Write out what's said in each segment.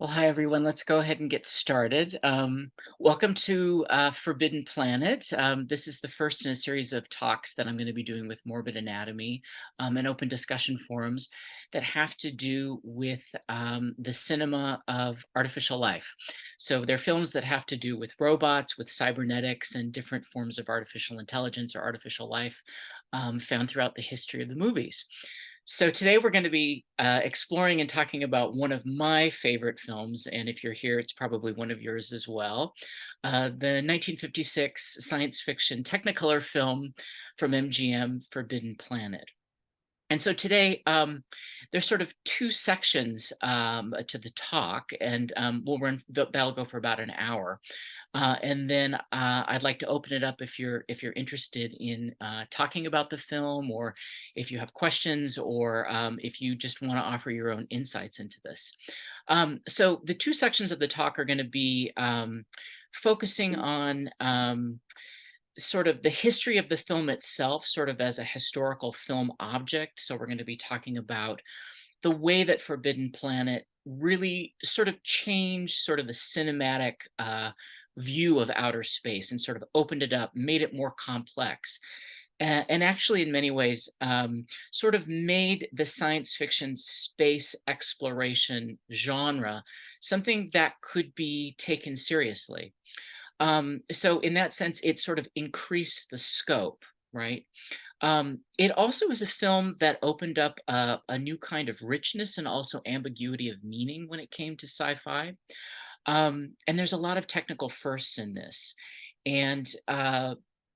Well, hi everyone. Let's go ahead and get started. Welcome to Forbidden Planet. This is the first in a series of talks that I'm going to be doing with Morbid Anatomy and open discussion forums that have to do with the cinema of artificial life. So they're films that have to do with robots, with cybernetics, and different forms of artificial intelligence or artificial life found throughout the history of the movies. So today we're going to be exploring and talking about one of my favorite films, and if you're here, it's probably one of yours as well, the 1956 science fiction Technicolor film from MGM, Forbidden Planet. And so today, there's sort of two sections to the talk, and that'll go for about an hour. And then I'd like to open it up if you're interested in talking about the film, or if you have questions, or if you just want to offer your own insights into this. So the two sections of the talk are going to be focusing on sort of the history of the film itself, sort of as a historical film object. So we're going to be talking about the way that Forbidden Planet really sort of changed sort of the cinematic view of outer space and sort of opened it up, made it more complex. And actually, in many ways, sort of made the science fiction space exploration genre something that could be taken seriously. So in that sense, it sort of increased the scope, right? It also is a film that opened up a new kind of richness and also ambiguity of meaning when it came to sci-fi. And there's a lot of technical firsts in this. And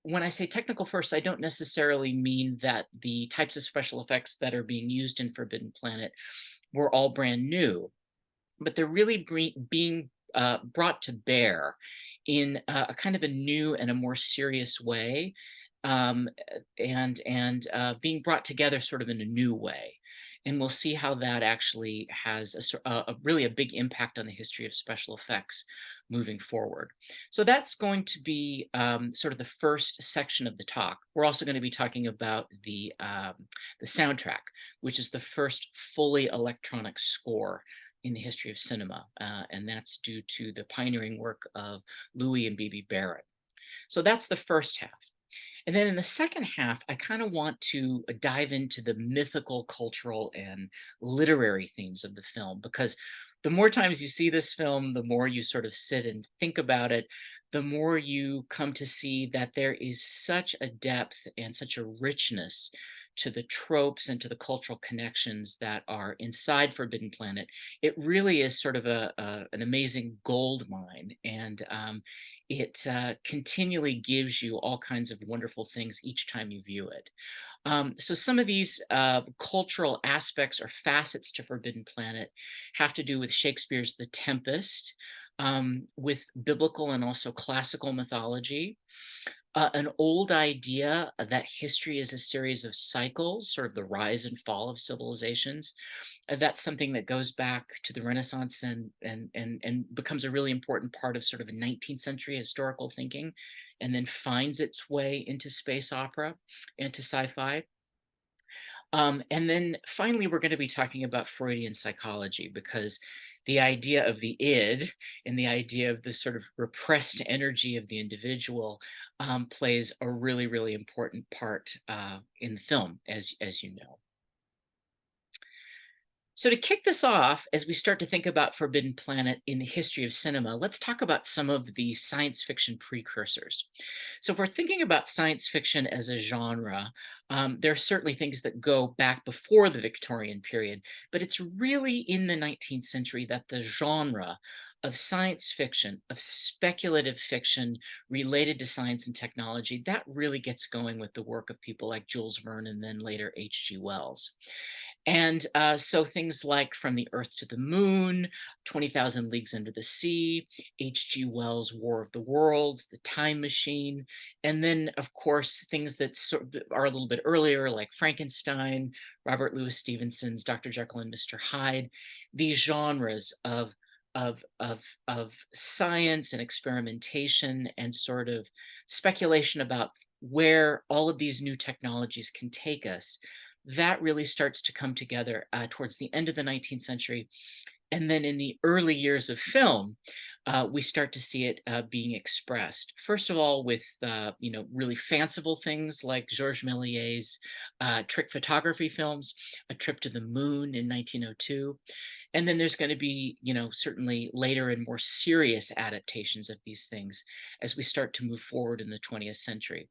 when I say technical firsts, I don't necessarily mean that the types of special effects that are being used in Forbidden Planet were all brand new, but they're really being brought to bear in a kind of a new and a more serious way, um, and being brought together sort of in a new way. And we'll see how that actually has really a big impact on the history of special effects moving forward. So that's going to be sort of the first section of the talk. We're also going to be talking about the soundtrack, which is the first fully electronic score in the history of cinema, and that's due to the pioneering work of Louis and B.B. Barrett. So that's the first half. And then in the second half, I kind of want to dive into the mythical, cultural, and literary themes of the film, because the more times you see this film, the more you sort of sit and think about it, the more you come to see that there is such a depth and such a richness to the tropes and to the cultural connections that are inside Forbidden Planet. It really is sort of an amazing gold mine, and it continually gives you all kinds of wonderful things each time you view it. So some of these cultural aspects or facets to Forbidden Planet have to do with Shakespeare's The Tempest, with biblical and also classical mythology, an old idea that history is a series of cycles, sort of the rise and fall of civilizations. That's something that goes back to the Renaissance and becomes a really important part of sort of a 19th century historical thinking, and then finds its way into space opera and to sci-fi. And then finally, we're going to be talking about Freudian psychology, because the idea of the id and the idea of the sort of repressed energy of the individual plays a really, really important part in the film, as you know. So to kick this off, as we start to think about Forbidden Planet in the history of cinema, let's talk about some of the science fiction precursors. So if we're thinking about science fiction as a genre, there are certainly things that go back before the Victorian period, but it's really in the 19th century that the genre of science fiction, of speculative fiction related to science and technology, that really gets going with the work of people like Jules Verne and then later H.G. Wells. And so things like From the Earth to the Moon, 20,000 Leagues Under the Sea, H.G. Wells' War of the Worlds, The Time Machine, and then, of course, things that are a little bit earlier, like Frankenstein, Robert Louis Stevenson's Dr. Jekyll and Mr. Hyde. These genres of science and experimentation and sort of speculation about where all of these new technologies can take us, that really starts to come together towards the end of the 19th century And then in the early years of film, we start to see it being expressed. First of all, with really fanciful things like Georges Méliès's trick photography films, A Trip to the Moon in 1902, and then there's going to be, certainly later and more serious adaptations of these things as we start to move forward in the 20th century.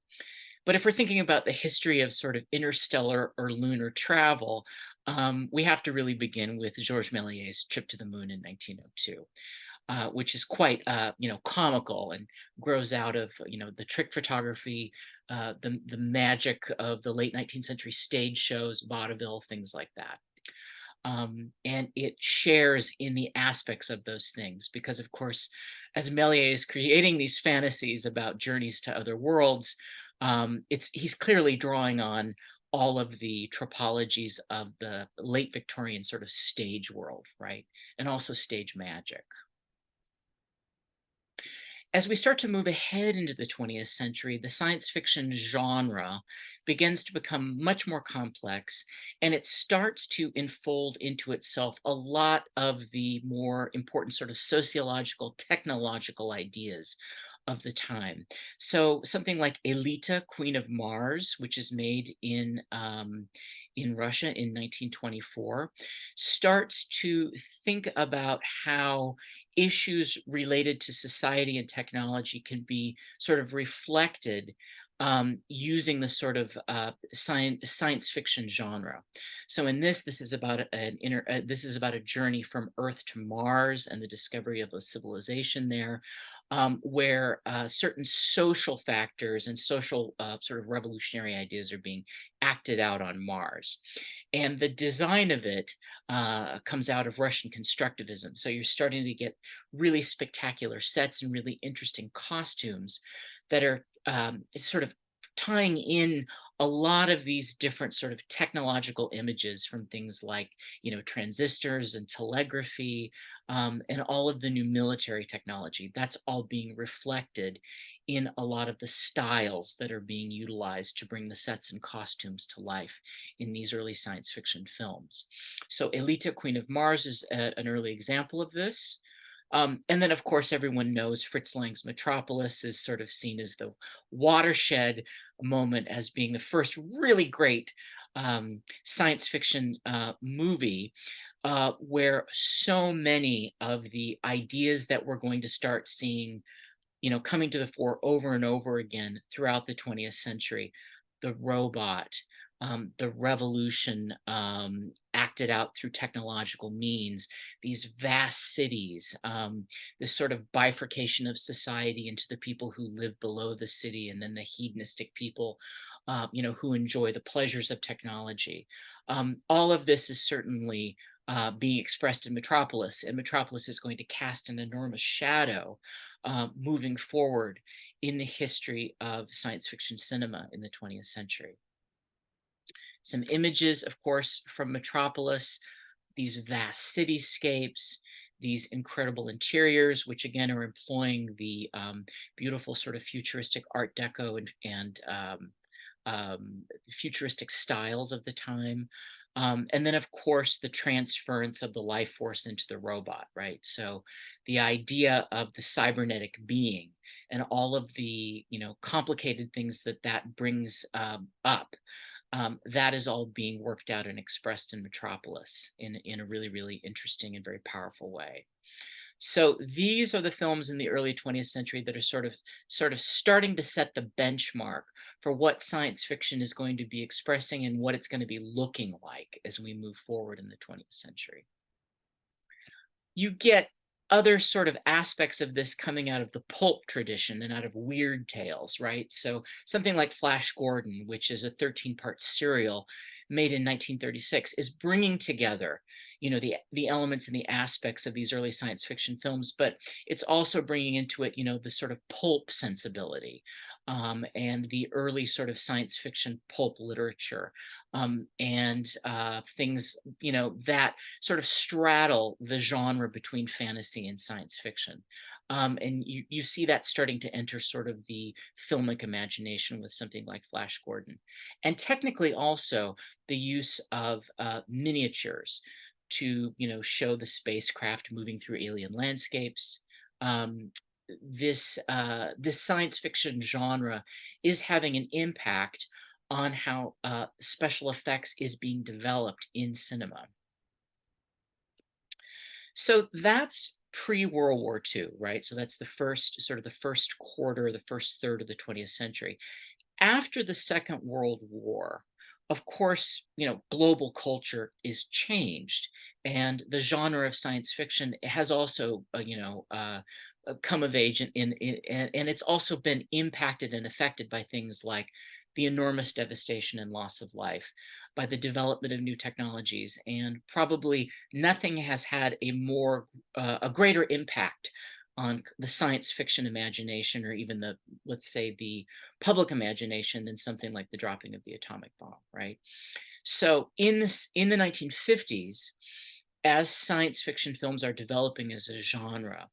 But if we're thinking about the history of sort of interstellar or lunar travel, we have to really begin with Georges Méliès's Trip to the Moon in 1902, which is quite, comical and grows out of, the trick photography, the magic of the late 19th century stage shows, vaudeville, things like that. And it shares in the aspects of those things because, of course, as Méliès is creating these fantasies about journeys to other worlds, he's clearly drawing on all of the tropologies of the late Victorian sort of stage world, right? And also stage magic. As we start to move ahead into the 20th century, the science fiction genre begins to become much more complex, and it starts to enfold into itself a lot of the more important sort of sociological, technological ideas of the time. So something like Elita, Queen of Mars, which is made in Russia in 1924, starts to think about how issues related to society and technology can be sort of reflected using the sort of science fiction genre. So in this is about this is about a journey from Earth to Mars and the discovery of a civilization there, where certain social factors and social sort of revolutionary ideas are being acted out on Mars. And the design of it comes out of Russian constructivism. So you're starting to get really spectacular sets and really interesting costumes that are sort of tying in a lot of these different sort of technological images from things like, transistors and telegraphy, and all of the new military technology. That's all being reflected in a lot of the styles that are being utilized to bring the sets and costumes to life in these early science fiction films. So Elita, Queen of Mars is an early example of this. And then, of course, everyone knows Fritz Lang's Metropolis is sort of seen as the watershed moment as being the first really great science fiction movie where so many of the ideas that we're going to start seeing, coming to the fore over and over again throughout the 20th century, the robot, the revolution acted out through technological means, these vast cities, this sort of bifurcation of society into the people who live below the city and then the hedonistic people, who enjoy the pleasures of technology. All of this is certainly being expressed in Metropolis, and Metropolis is going to cast an enormous shadow moving forward in the history of science fiction cinema in the 20th century. Some images, of course, from Metropolis, these vast cityscapes, these incredible interiors, which again are employing the beautiful sort of futuristic Art Deco and futuristic styles of the time. And then, of course, the transference of the life force into the robot, right? So the idea of the cybernetic being and all of the, complicated things that that brings up, that is all being worked out and expressed in Metropolis in a really, really interesting and very powerful way. So these are the films in the early 20th century that are sort of starting to set the benchmark for what science fiction is going to be expressing and what it's going to be looking like as we move forward in the 20th century. You get other sort of aspects of this coming out of the pulp tradition and out of weird tales, right? So something like Flash Gordon, which is a 13-part serial made in 1936, is bringing together, the elements and the aspects of these early science fiction films, but it's also bringing into it, the sort of pulp sensibility, and the early sort of science fiction pulp literature, and things, that sort of straddle the genre between fantasy and science fiction. And you see that starting to enter sort of the filmic imagination with something like Flash Gordon. And technically also the use of miniatures. to, show the spacecraft moving through alien landscapes. Um, this science fiction genre is having an impact on how special effects is being developed in cinema. So that's pre-World War II, right? So that's the first sort of the first quarter, the first third of the 20th century. After the Second World War, of course, global culture is changed, and the genre of science fiction has also, come of age, and it's also been impacted and affected by things like the enormous devastation and loss of life, by the development of new technologies, and probably nothing has had a greater impact on the science fiction imagination, or even let's say, the public imagination, than something like the dropping of the atomic bomb, right? So in the 1950s, as science fiction films are developing as a genre,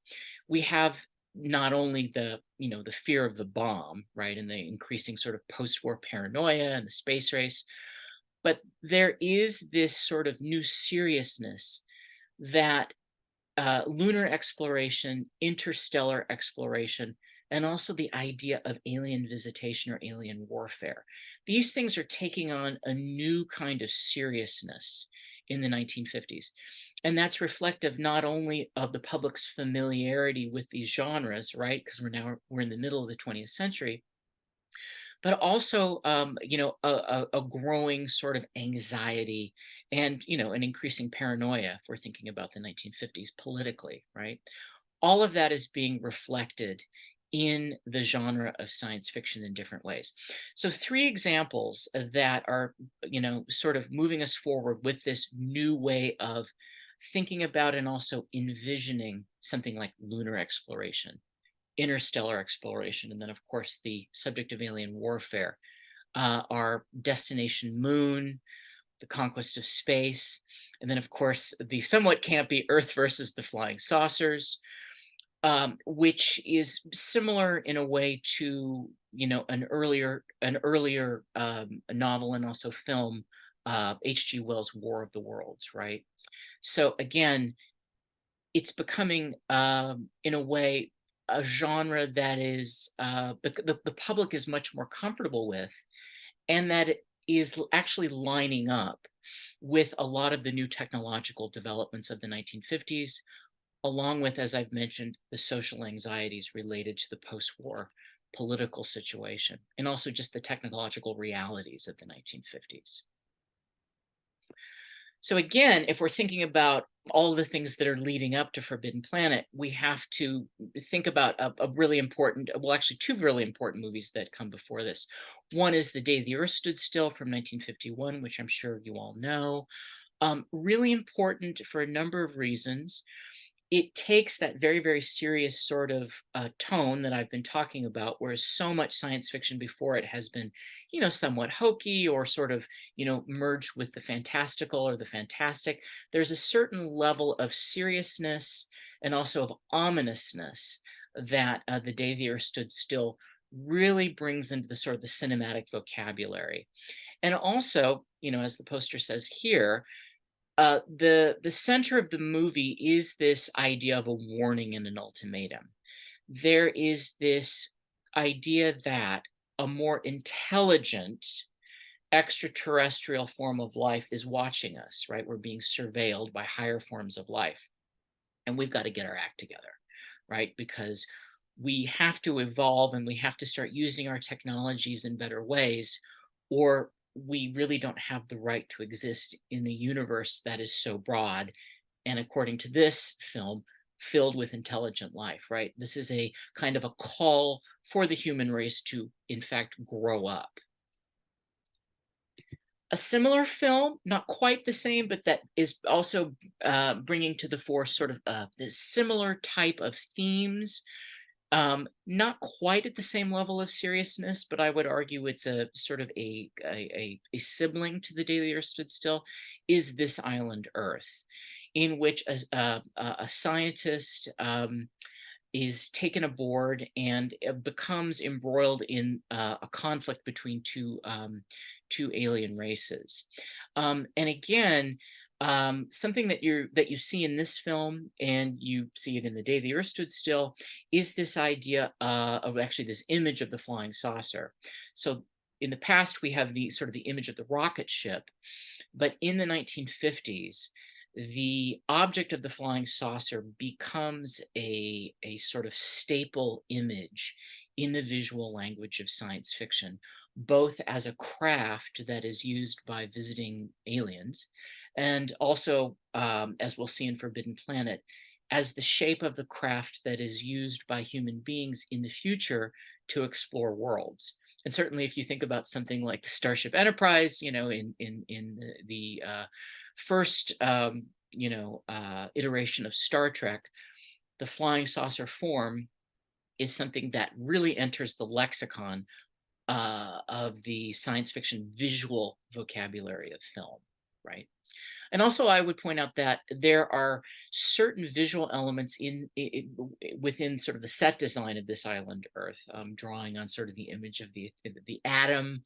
we have not only the fear of the bomb, right, and the increasing sort of post-war paranoia and the space race, but there is this sort of new seriousness that lunar exploration, interstellar exploration, and also the idea of alien visitation or alien warfare. These things are taking on a new kind of seriousness in the 1950s. And that's reflective not only of the public's familiarity with these genres, right? Because we're in the middle of the 20th century, but also, a growing sort of anxiety and, an increasing paranoia, if we're thinking about the 1950s politically, right? All of that is being reflected in the genre of science fiction in different ways. So three examples that are, sort of moving us forward with this new way of thinking about and also envisioning something like lunar exploration, interstellar exploration, and then, of course, the subject of alien warfare, are Destination Moon, The Conquest of Space, and then, of course, the somewhat campy Earth versus the Flying Saucers, which is similar in a way to, an earlier novel and also film, H.G. Wells' War of the Worlds, right? So again, it's becoming, in a way, a genre that is, the public is much more comfortable with, and that it is actually lining up with a lot of the new technological developments of the 1950s, along with, as I've mentioned, the social anxieties related to the post-war political situation, and also just the technological realities of the 1950s. So again, if we're thinking about all the things that are leading up to Forbidden Planet, we have to think about a really important, well, actually two really important movies that come before this. One is The Day the Earth Stood Still from 1951, which I'm sure you all know. Really important for a number of reasons. It takes that very, very serious sort of tone that I've been talking about, whereas so much science fiction before it has been, somewhat hokey, or sort of, merged with the fantastical or the fantastic. There's a certain level of seriousness and also of ominousness that The Day the Earth Stood Still really brings into the sort of the cinematic vocabulary. And also, as the poster says here, the center of the movie is this idea of a warning and an ultimatum. There is this idea that a more intelligent extraterrestrial form of life is watching us, right? We're being surveilled by higher forms of life, and we've got to get our act together, right? Because we have to evolve, and we have to start using our technologies in better ways, or we really don't have the right to exist in a universe that is so broad, and according to this film, filled with intelligent life, right? This is a kind of a call for the human race to, in fact, grow up. A similar film, not quite the same, but that is also bringing to the fore sort of this similar type of themes. Not quite at the same level of seriousness, but I would argue it's a sort of a sibling to The Day the Earth Stood Still, is This Island Earth, in which a scientist is taken aboard and becomes embroiled in a conflict between two alien races. And again, Something that you see in this film, and you see it in The Day the Earth Stood Still, is this idea of actually this image of the flying saucer. So in the past, we have the sort of the image of the rocket ship, but in the 1950s, the object of the flying saucer becomes a sort of staple image in the visual language of science fiction, both as a craft that is used by visiting aliens, and also, as we'll see in Forbidden Planet, as the shape of the craft that is used by human beings in the future to explore worlds. And certainly, if you think about something like the Starship Enterprise, in the first iteration of Star Trek, the flying saucer form is something that really enters the lexicon of the science fiction visual vocabulary of film, right? And also, I would point out that there are certain visual elements within sort of the set design of this island Earth, drawing on sort of the image of the atom,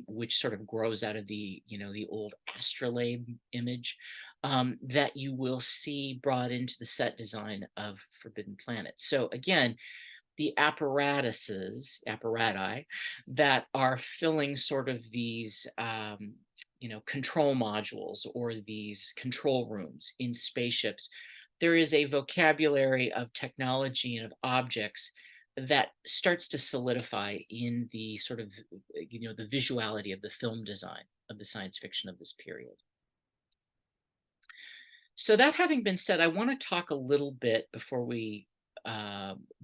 which sort of grows out of the old astrolabe image, that you will see brought into the set design of Forbidden Planet. So again, the apparati that are filling sort of these control modules or these control rooms in spaceships. There is a vocabulary of technology and of objects that starts to solidify in the sort of the visuality of the film design of the science fiction of this period. So that having been said, I want to talk a little bit before we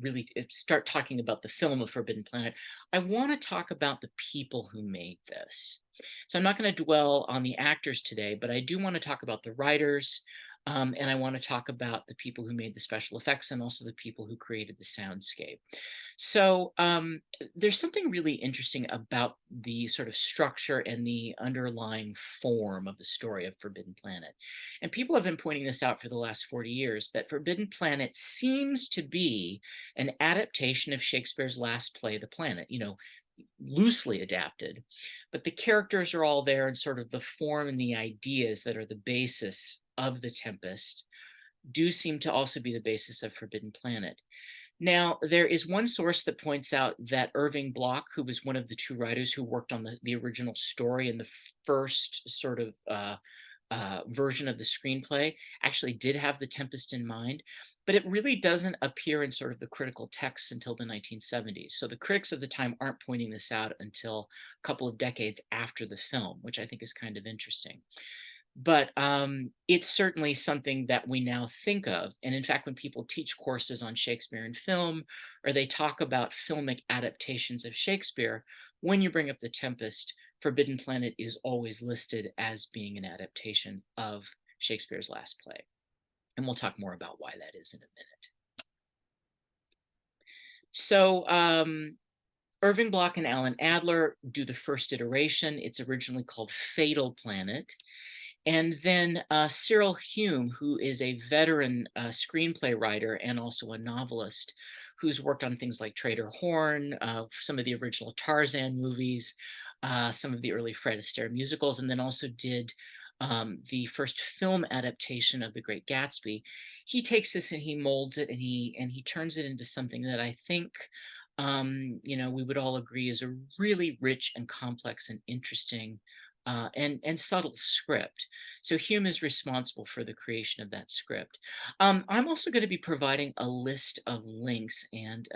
really start talking about the film of Forbidden Planet. I want to talk about the people who made this. So I'm not going to dwell on the actors today, but I do want to talk about the writers, and I want to talk about the people who made the special effects and also the people who created the soundscape. So there's something really interesting about the sort of structure and the underlying form of the story of Forbidden Planet. And people have been pointing this out for the last 40 years, that Forbidden Planet seems to be an adaptation of Shakespeare's last play, The Planet, loosely adapted, but the characters are all there, and sort of the form and the ideas that are the basis of The Tempest do seem to also be the basis of Forbidden Planet. Now, there is one source that points out that Irving Bloch, who was one of the two writers who worked on the original story and the first sort of version of the screenplay, actually did have the Tempest in mind, but it really doesn't appear in sort of the critical text until the 1970s. So the critics of the time aren't pointing this out until a couple of decades after the film, which I think is kind of interesting. But it's certainly something that we now think of. And in fact, when people teach courses on Shakespeare and film, or they talk about filmic adaptations of Shakespeare, when you bring up The Tempest, Forbidden Planet is always listed as being an adaptation of Shakespeare's last play. And we'll talk more about why that is in a minute. So Irving Bloch and Alan Adler do the first iteration. It's originally called Fatal Planet. And then Cyril Hume, who is a veteran screenplay writer and also a novelist, who's worked on things like Trader Horn, some of the original Tarzan movies, some of the early Fred Astaire musicals, and then also did the first film adaptation of The Great Gatsby. He takes this and he molds it, and he turns it into something that I think we would all agree is a really rich and complex and interesting and subtle script. So Hume is responsible for the creation of that script. I'm also going to be providing a list of links, and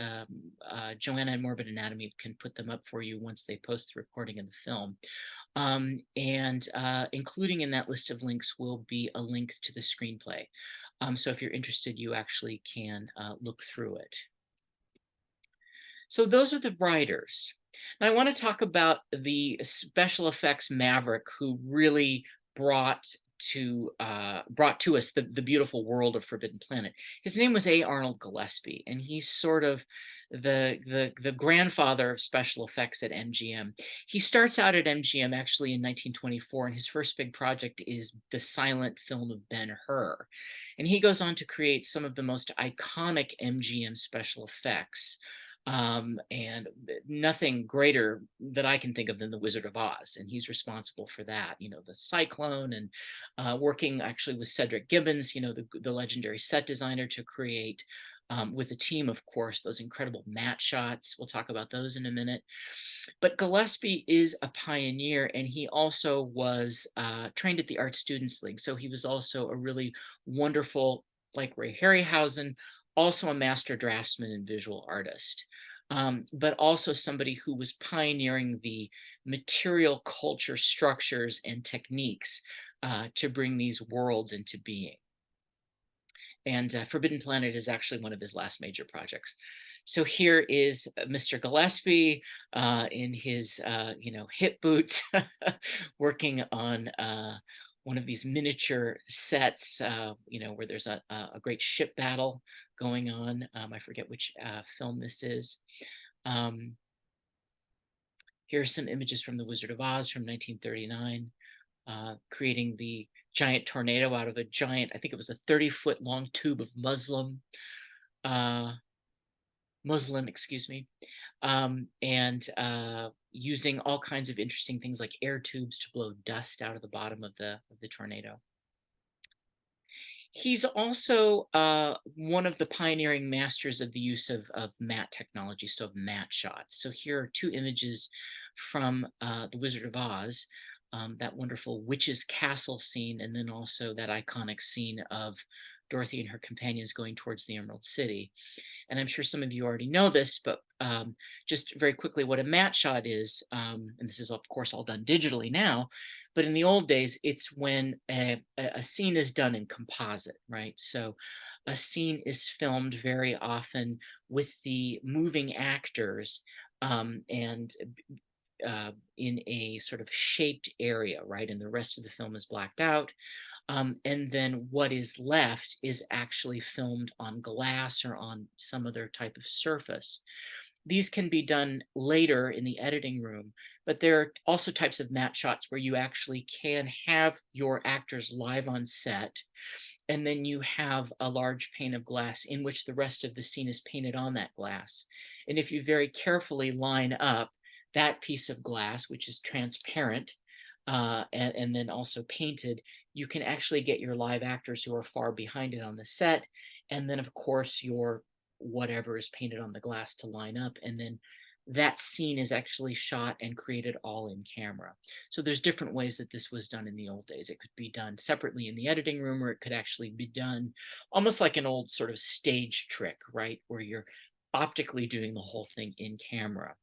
Joanna and Morbid Anatomy can put them up for you once they post the recording of the film. And including in that list of links will be a link to the screenplay. So if you're interested, you actually can look through it. So those are the writers. Now I want to talk about the special effects maverick who really brought to us the beautiful world of Forbidden Planet. His name was A. Arnold Gillespie, and he's sort of the grandfather of special effects at MGM. He starts out at MGM actually in 1924, and his first big project is the silent film of Ben-Hur. And he goes on to create some of the most iconic MGM special effects. And nothing greater that I can think of than the Wizard of Oz, and he's responsible for that. The cyclone, and working actually with Cedric Gibbons, the legendary set designer, to create with a team, of course, those incredible matte shots. We'll talk about those in a minute. But Gillespie is a pioneer, and he also was trained at the Art Students League. So he was also a really wonderful, like Ray Harryhausen, also a master draftsman and visual artist, but also somebody who was pioneering the material culture structures and techniques to bring these worlds into being. And Forbidden Planet is actually one of his last major projects. So here is Mr. Gillespie in his, hip boots, working on one of these miniature sets, where there's a great ship battle going on. I forget which film this is. Here are some images from The Wizard of Oz from 1939, creating the giant tornado out of a giant, I think it was a 30-foot long tube of muslin, excuse me, and using all kinds of interesting things like air tubes to blow dust out of the bottom of the tornado. He's also one of the pioneering masters of the use of matte technology, so matte shots. So here are two images from The Wizard of Oz, that wonderful witch's castle scene, and then also that iconic scene of Dorothy and her companions going towards the Emerald City. And I'm sure some of you already know this, but just very quickly, what a matte shot is, and this is of course all done digitally now, but in the old days, it's when a scene is done in composite, right? So a scene is filmed very often with the moving actors, and in a sort of shaped area, right? And the rest of the film is blacked out. And then what is left is actually filmed on glass or on some other type of surface. These can be done later in the editing room, but there are also types of matte shots where you actually can have your actors live on set, and then you have a large pane of glass in which the rest of the scene is painted on that glass. And if you very carefully line up that piece of glass, which is transparent, and then also painted, you can actually get your live actors who are far behind it on the set, and then of course your whatever is painted on the glass to line up, and then that scene is actually shot and created all in camera. So there's different ways that this was done in the old days. It could be done separately in the editing room, or it could actually be done almost like an old sort of stage trick, right, where you're optically doing the whole thing in camera.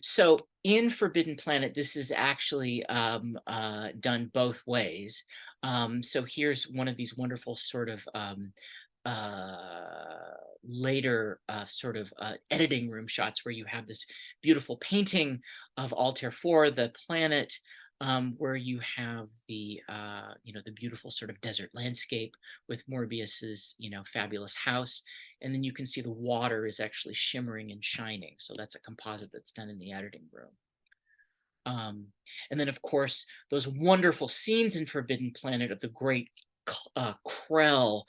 So in Forbidden Planet, this is actually done both ways. So here's one of these wonderful sort of later sort of editing room shots where you have this beautiful painting of Altair 4, the planet, where you have the the beautiful sort of desert landscape with Morbius's fabulous house, and then you can see the water is actually shimmering and shining. So that's a composite that's done in the editing room. And then of course those wonderful scenes in Forbidden Planet of the great Krell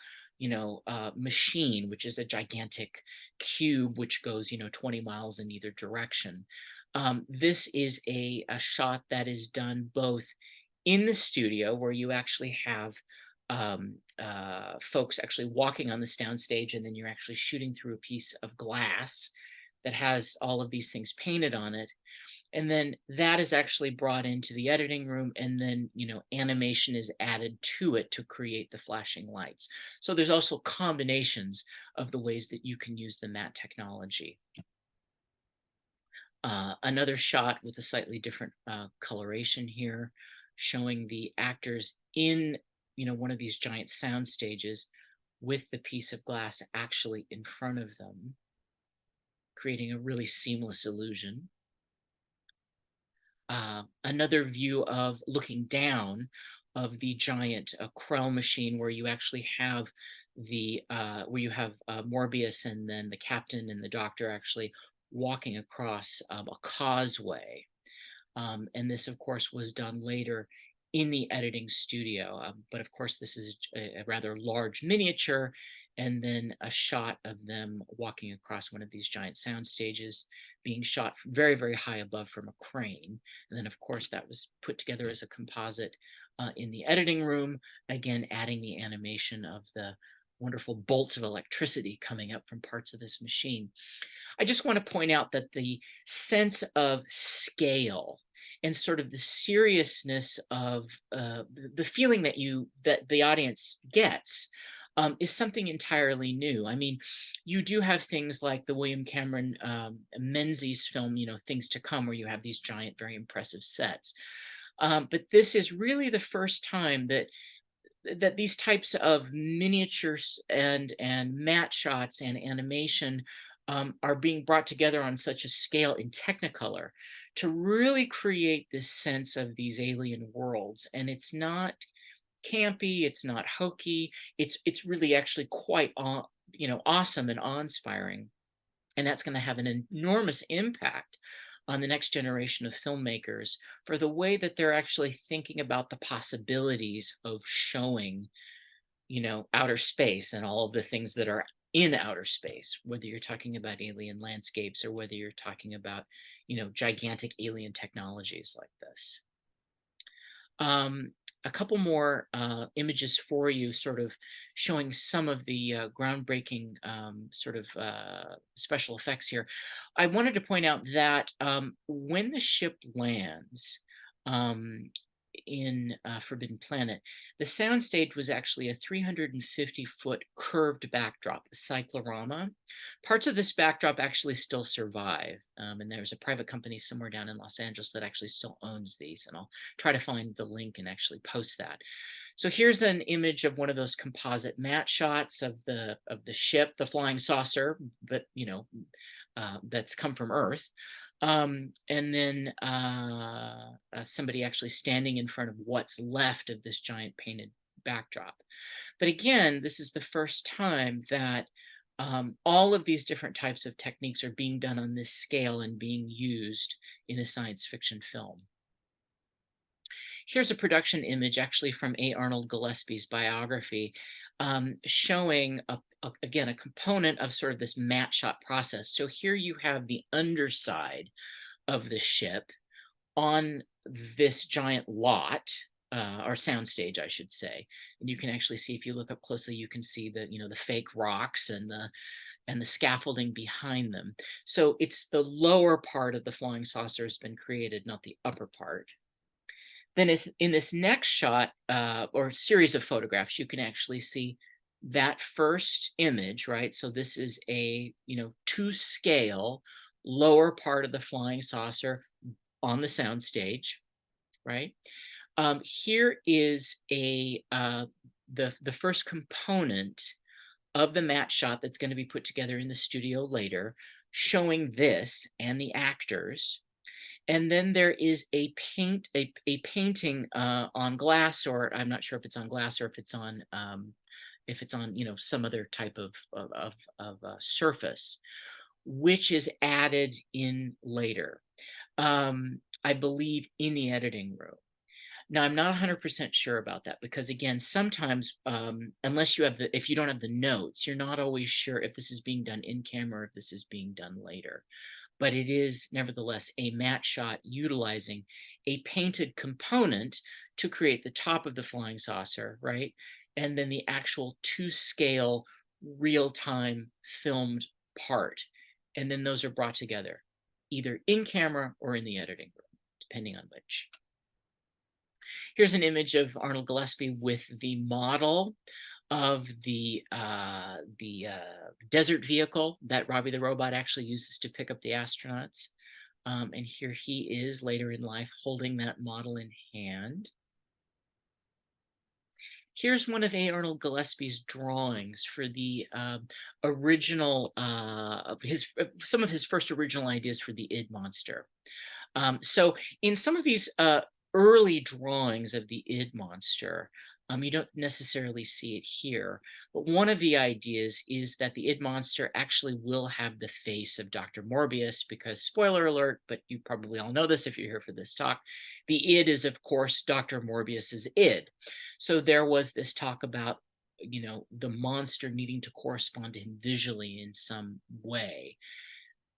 machine, which is a gigantic cube which goes 20 miles in either direction. This is a shot that is done both in the studio, where you actually have folks actually walking on the soundstage, and then you're actually shooting through a piece of glass that has all of these things painted on it. And then that is actually brought into the editing room, and then animation is added to it to create the flashing lights. So there's also combinations of the ways that you can use the matte technology. Another shot with a slightly different coloration here, showing the actors in one of these giant sound stages with the piece of glass actually in front of them, creating a really seamless illusion. Another view of looking down of the giant Krell machine, where you actually have the Morbius and then the captain and the doctor actually walking across a causeway. And this, of course, was done later in the editing studio. But of course, this is a rather large miniature, and then a shot of them walking across one of these giant sound stages, being shot very, very high above from a crane. And then, of course, that was put together as a composite in the editing room, again, adding the animation of the wonderful bolts of electricity coming up from parts of this machine. I just want to point out that the sense of scale and sort of the seriousness of the feeling that the audience gets is something entirely new. I mean, you do have things like the William Cameron Menzies film, Things to Come, where you have these giant, very impressive sets. But this is really the first time that these types of miniatures and matte shots and animation are being brought together on such a scale in Technicolor to really create this sense of these alien worlds. And it's not campy, it's not hokey, it's really actually quite awesome and awe-inspiring. And that's going to have an enormous impact on the next generation of filmmakers for the way that they're actually thinking about the possibilities of showing, outer space and all of the things that are in outer space, whether you're talking about alien landscapes or whether you're talking about, gigantic alien technologies like this. A couple more images for you, sort of showing some of the groundbreaking special effects here. I wanted to point out that when the ship lands in Forbidden Planet, the soundstage was actually a 350-foot curved backdrop, the cyclorama. Parts of this backdrop actually still survive, and there's a private company somewhere down in Los Angeles that actually still owns these, and I'll try to find the link and actually post that. So here's an image of one of those composite matte shots of the ship, the flying saucer, but that's come from Earth. And then somebody actually standing in front of what's left of this giant painted backdrop. But again, this is the first time that all of these different types of techniques are being done on this scale and being used in a science fiction film. Here's a production image actually from A. Arnold Gillespie's biography, showing again a component of sort of this matte shot process. So here you have the underside of the ship on this giant lot, or soundstage, I should say. And you can actually see, if you look up closely, you can see the the fake rocks and the scaffolding behind them. So it's the lower part of the flying saucer has been created, not the upper part. Then in this next shot or series of photographs, you can actually see that first image, right? So this is a, to scale lower part of the flying saucer on the soundstage, right? Here is the first component of the matte shot that's going to be put together in the studio later, showing this and the actors. And then there is a painting on glass, or I'm not sure if it's on glass or if it's on some other type of surface, which is added in later, I believe, in the editing room. Now, I'm not 100% sure about that, because again, sometimes unless if you don't have the notes, you're not always sure if this is being done in camera or if this is being done later. But it is nevertheless a matte shot utilizing a painted component to create the top of the flying saucer, right? And then the actual to-scale, real-time filmed part. And then those are brought together, either in camera or in the editing room, depending on which. Here's an image of Arnold Gillespie with the model of the desert vehicle that Robby the Robot actually uses to pick up the astronauts. And here he is later in life holding that model in hand. Here's one of A. Arnold Gillespie's drawings for the original, some of his first original ideas for the id monster. So in some of these early drawings of the id monster, You don't necessarily see it here, but one of the ideas is that the id monster actually will have the face of Dr. Morbius, because spoiler alert, but you probably all know this if you're here for this talk, the id is of course Dr. Morbius's id. So there was this talk about, the monster needing to correspond to him visually in some way.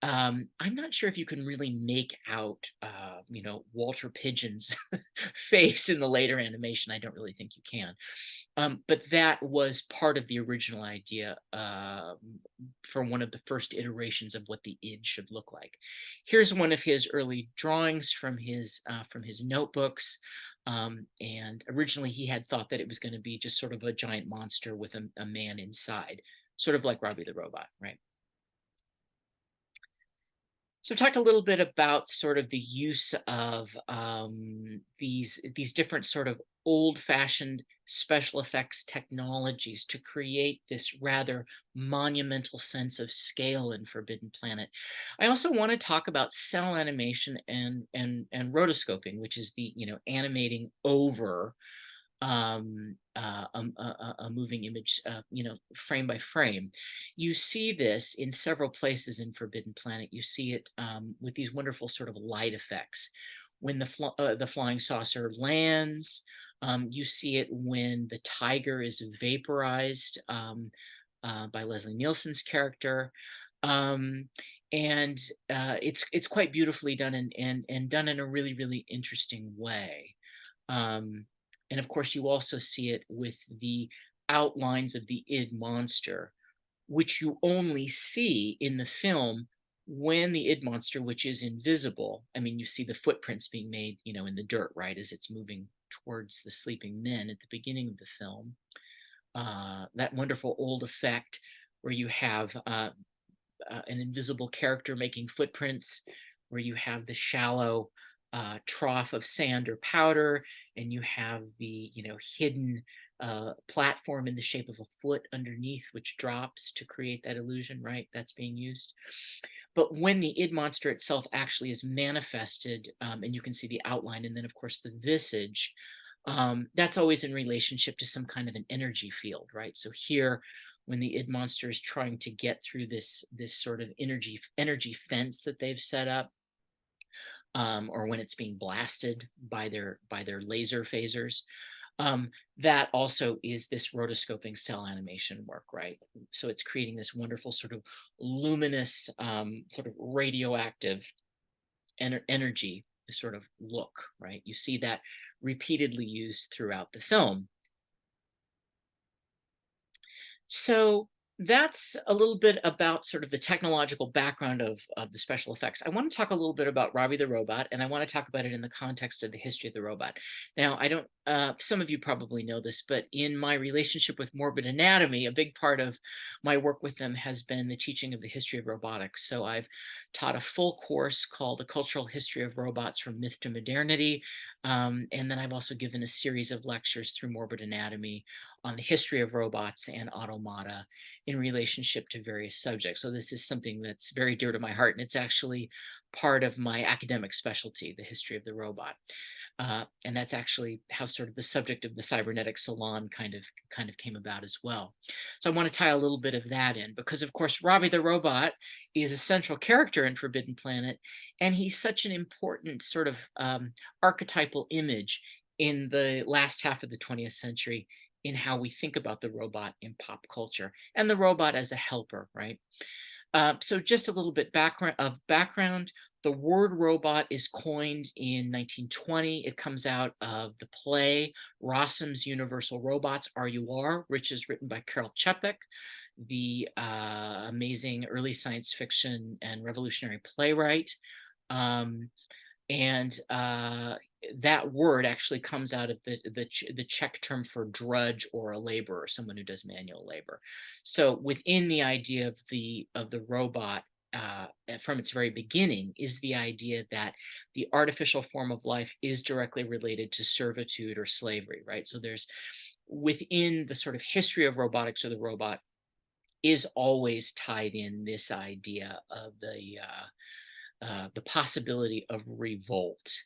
I'm not sure if you can really make out, Walter Pigeon's face in the later animation. I don't really think you can. But that was part of the original idea, for one of the first iterations of what the id should look like. Here's one of his early drawings from his notebooks. And originally he had thought that it was going to be just sort of a giant monster with a man inside, sort of like Robby the Robot, right? So I talked a little bit about sort of the use of these different sort of old-fashioned special effects technologies to create this rather monumental sense of scale in Forbidden Planet. I also want to talk about cell animation and rotoscoping, which is the animating over a moving image, frame by frame. You see this in several places in Forbidden Planet. You see it with these wonderful sort of light effects. When the flying saucer lands, you see it when the tiger is vaporized by Leslie Nielsen's character. Um, and it's quite beautifully done and done in a really, really interesting way. Um, and of course, you also see it with the outlines of the id monster, which you only see in the film when the id monster, which is invisible. I mean, you see the footprints being made, in the dirt, right, as it's moving towards the sleeping men at the beginning of the film. That wonderful old effect where you have an invisible character making footprints, where you have the shallow trough of sand or powder, and you have the hidden platform in the shape of a foot underneath, which drops to create that illusion, right? That's being used. But when the id monster itself actually is manifested, and you can see the outline, and then of course the visage, that's always in relationship to some kind of an energy field, right? So here, when the id monster is trying to get through this sort of energy fence that they've set up, or when it's being blasted by their laser phasers, that also is this rotoscoping cell animation work, right? So it's creating this wonderful sort of luminous, sort of radioactive energy sort of look, right? You see that repeatedly used throughout the film. So that's a little bit about sort of the technological background of the special effects. I want to talk a little bit about Robby the Robot, and I want to talk about it in the context of the history of the robot. Now, I don't, some of you probably know this, but in my relationship with Morbid Anatomy, a big part of my work with them has been the teaching of the history of robotics. So I've taught a full course called A Cultural History of Robots from Myth to Modernity. And then I've also given a series of lectures through Morbid Anatomy on the history of robots and automata in relationship to various subjects. So this is something that's very dear to my heart, and it's actually part of my academic specialty, the history of the robot. And that's actually how sort of the subject of the cybernetic salon kind of came about as well. So I want to tie a little bit of that in, because of course Robby the Robot is a central character in Forbidden Planet, and he's such an important sort of archetypal image in the last half of the 20th century in how we think about the robot in pop culture, and the robot as a helper, right? So just a little bit background. The word robot is coined in 1920. It comes out of the play Rossum's Universal Robots, RUR, which is written by Karel Čapek, the amazing early science fiction and revolutionary playwright. And that word actually comes out of the Czech term for drudge or a laborer, someone who does manual labor. So within the idea of the robot, from its very beginning, is the idea that the artificial form of life is directly related to servitude or slavery, right? So there's, within the sort of history of robotics, or the robot is always tied in this idea of the possibility of revolt.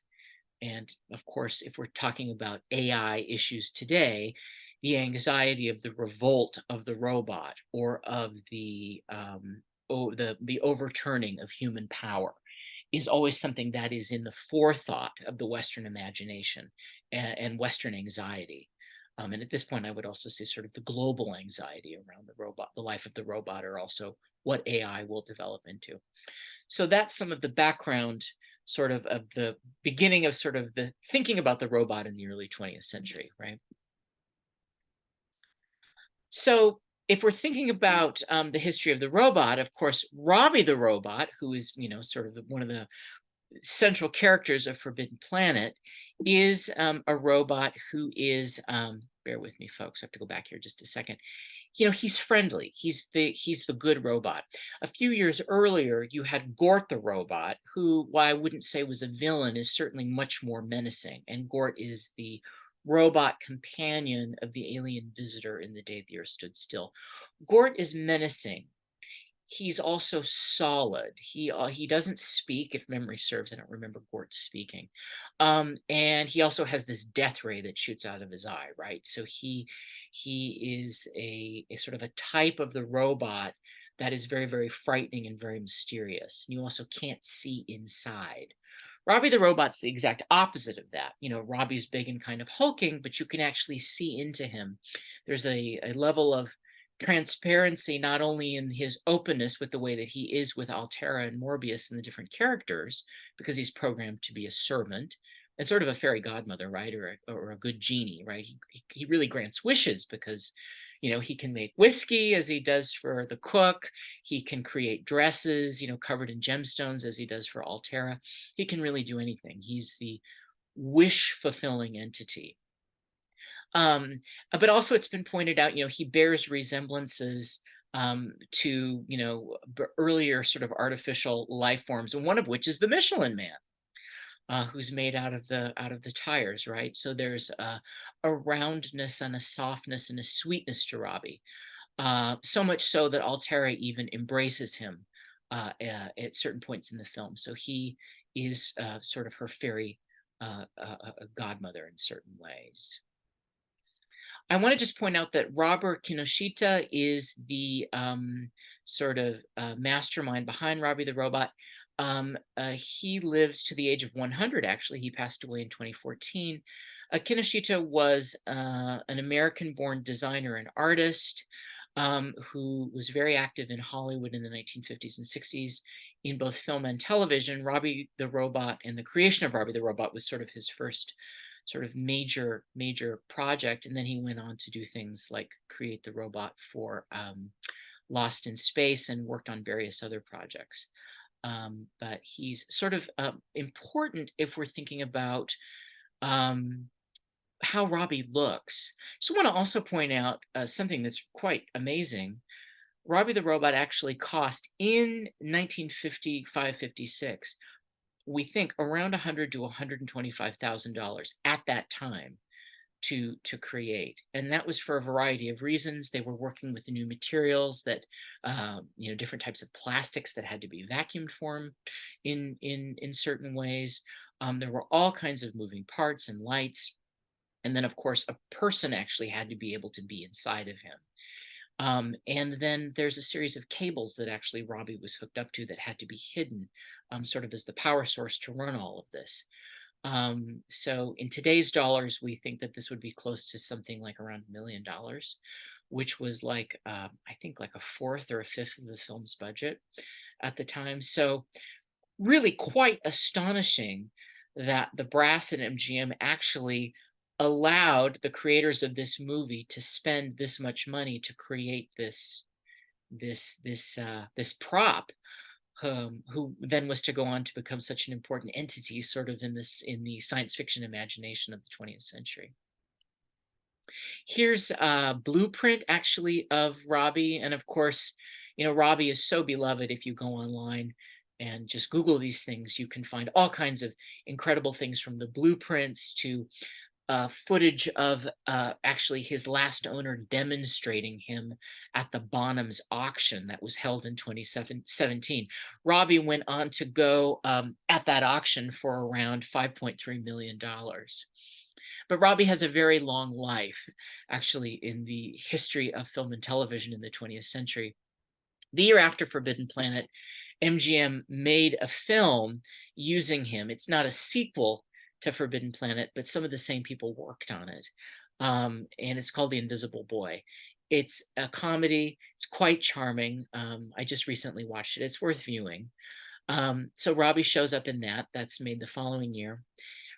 And of course, if we're talking about AI issues today, the anxiety of the revolt of the robot, or of the overturning of human power, is always something that is in the forethought of the Western imagination and Western anxiety. And at this point, I would also say sort of the global anxiety around the robot, the life of the robot, or also what AI will develop into. So that's some of the background, sort of the beginning of sort of the thinking about the robot in the early 20th century, right? So if we're thinking about the history of the robot, of course, Robby the Robot, who is, sort of one of the central characters of Forbidden Planet, is a robot who is, bear with me, folks, I have to go back here just a second. He's friendly. He's the good robot. A few years earlier, you had Gort the robot, who, while I wouldn't say was a villain, is certainly much more menacing. And Gort is the robot companion of the alien visitor in The Day the Earth Stood Still. Gort is menacing. He's also solid. He doesn't speak, if memory serves. I don't remember Gort speaking. And he also has this death ray that shoots out of his eye, right? So he is a sort of a type of the robot that is very, very frightening and very mysterious. And you also can't see inside. Robby the Robot's the exact opposite of that. Robby's big and kind of hulking, but you can actually see into him. There's a level of transparency, not only in his openness with the way that he is with Altera and Morbius and the different characters, because he's programmed to be a servant and sort of a fairy godmother, right? Or a good genie, right? He really grants wishes because, he can make whiskey as he does for the cook. He can create dresses, covered in gemstones as he does for Altera. He can really do anything. He's the wish fulfilling entity. But also it's been pointed out, he bears resemblances to, earlier sort of artificial life forms, and one of which is the Michelin Man, who's made out of the tires, right? So there's a roundness and a softness and a sweetness to Robby, so much so that Altera even embraces him at certain points in the film. So he is sort of her fairy godmother in certain ways. I want to just point out that Robert Kinoshita is the sort of mastermind behind Robby the Robot. He lived to the age of 100, actually. He passed away in 2014. Kinoshita was an American-born designer and artist who was very active in Hollywood in the 1950s and 60s in both film and television. Robby the Robot and the creation of Robby the Robot was sort of his first sort of major project, and then he went on to do things like create the robot for Lost in Space and worked on various other projects. But he's sort of important if we're thinking about how Robby looks. So I want to also point out something that's quite amazing. Robby the Robot actually cost in 1955-56, we think around $100,000 to $125,000 at that time to create, and that was for a variety of reasons. They were working with the new materials that, different types of plastics that had to be vacuum formed in certain ways. There were all kinds of moving parts and lights, and then of course a person actually had to be able to be inside of him. And then there's a series of cables that actually Robby was hooked up to that had to be hidden, sort of as the power source to run all of this. So in today's dollars, we think that this would be close to something like around $1 million, which was like, I think like a fourth or a fifth of the film's budget at the time. So really quite astonishing that the brass at MGM actually allowed the creators of this movie to spend this much money to create this prop, who then was to go on to become such an important entity sort of in the science fiction imagination of the 20th century. Here's a blueprint actually of Robby, and of course, Robby is so beloved. If you go online and just Google these things, you can find all kinds of incredible things, from the blueprints to footage of actually his last owner demonstrating him at the Bonhams auction that was held in 2017. Robby went on to go at that auction for around $5.3 million. But Robby has a very long life, actually, in the history of film and television in the 20th century. The year after Forbidden Planet, MGM made a film using him. It's not a sequel to Forbidden Planet, but some of the same people worked on it. And it's called The Invisible Boy. It's a comedy. It's quite charming. I just recently watched it. It's worth viewing. So Robby shows up in that. That's made the following year.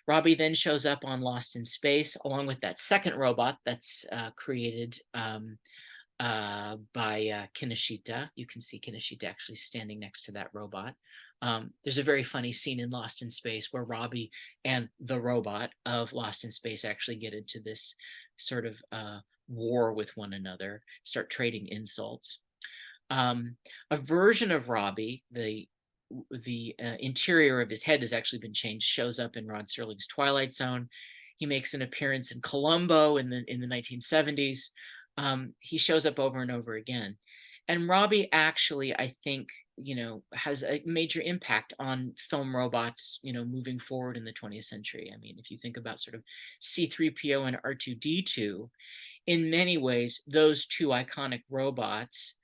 Robby then shows up on Lost in Space, along with that second robot that's created by Kinoshita. You can see Kinoshita actually standing next to that robot. There's a very funny scene in Lost in Space where Robby and the robot of Lost in Space actually get into this sort of war with one another, start trading insults. A version of Robby, the interior of his head has actually been changed, shows up in Rod Serling's Twilight Zone. He makes an appearance in Columbo in the 1970s. He shows up over and over again. And Robby actually, I think, has a major impact on film robots, moving forward in the 20th century. I mean, if you think about sort of C-3PO and R2-D2, in many ways, those two iconic robots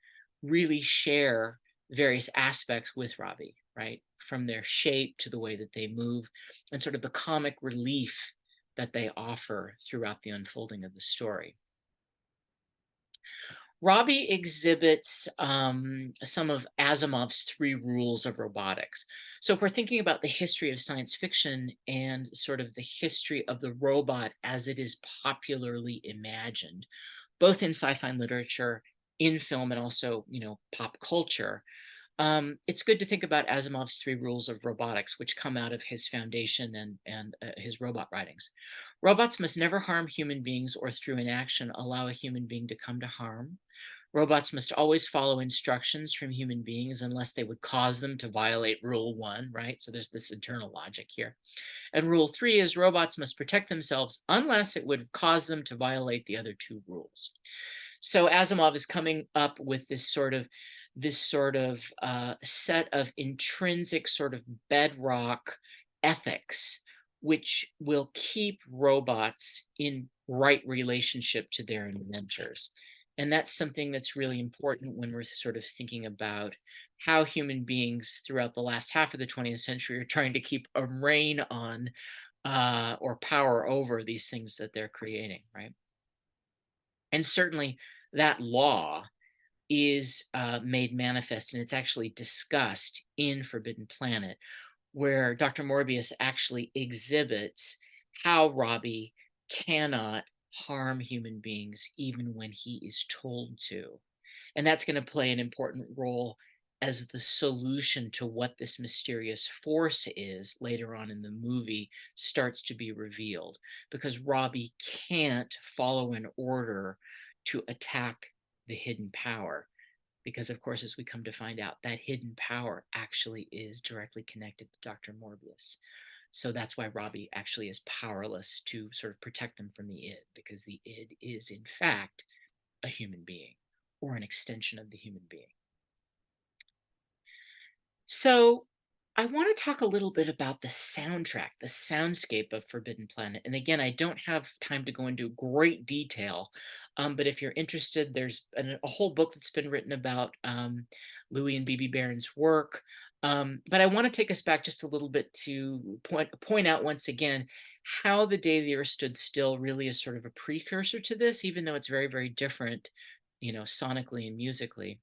really share various aspects with Robby, right? From their shape to the way that they move and sort of the comic relief that they offer throughout the unfolding of the story. Robby exhibits some of Asimov's 3 rules of robotics. So if we're thinking about the history of science fiction and sort of the history of the robot as it is popularly imagined, both in sci-fi literature, in film, and also, pop culture, it's good to think about Asimov's 3 rules of robotics, which come out of his foundation and his robot writings. Robots must never harm human beings or through inaction allow a human being to come to harm. Robots must always follow instructions from human beings unless they would cause them to violate rule 1, right? So there's this internal logic here. And rule 3 is robots must protect themselves unless it would cause them to violate the other 2 rules. So Asimov is coming up with this sort of set of intrinsic sort of bedrock ethics, which will keep robots in right relationship to their inventors. And that's something that's really important when we're sort of thinking about how human beings throughout the last half of the 20th century are trying to keep a rein on or power over these things that they're creating, right? And certainly that law is made manifest, and it's actually discussed in Forbidden Planet, where Dr. Morbius actually exhibits how Robby cannot harm human beings even when he is told to. And that's going to play an important role as the solution to what this mysterious force is later on in the movie starts to be revealed, because Robby can't follow an order to attack the hidden power. Because, of course, as we come to find out, that hidden power actually is directly connected to Dr. Morbius. So that's why Robby actually is powerless to sort of protect them from the id, because the id is, in fact, a human being or an extension of the human being. So I want to talk a little bit about the soundtrack, the soundscape of Forbidden Planet. And again, I don't have time to go into great detail, but if you're interested, there's a whole book that's been written about Louis and B.B. Barron's work. But I want to take us back just a little bit to point out once again how The Day the Earth Stood Still really is sort of a precursor to this, even though it's very, very different, sonically and musically.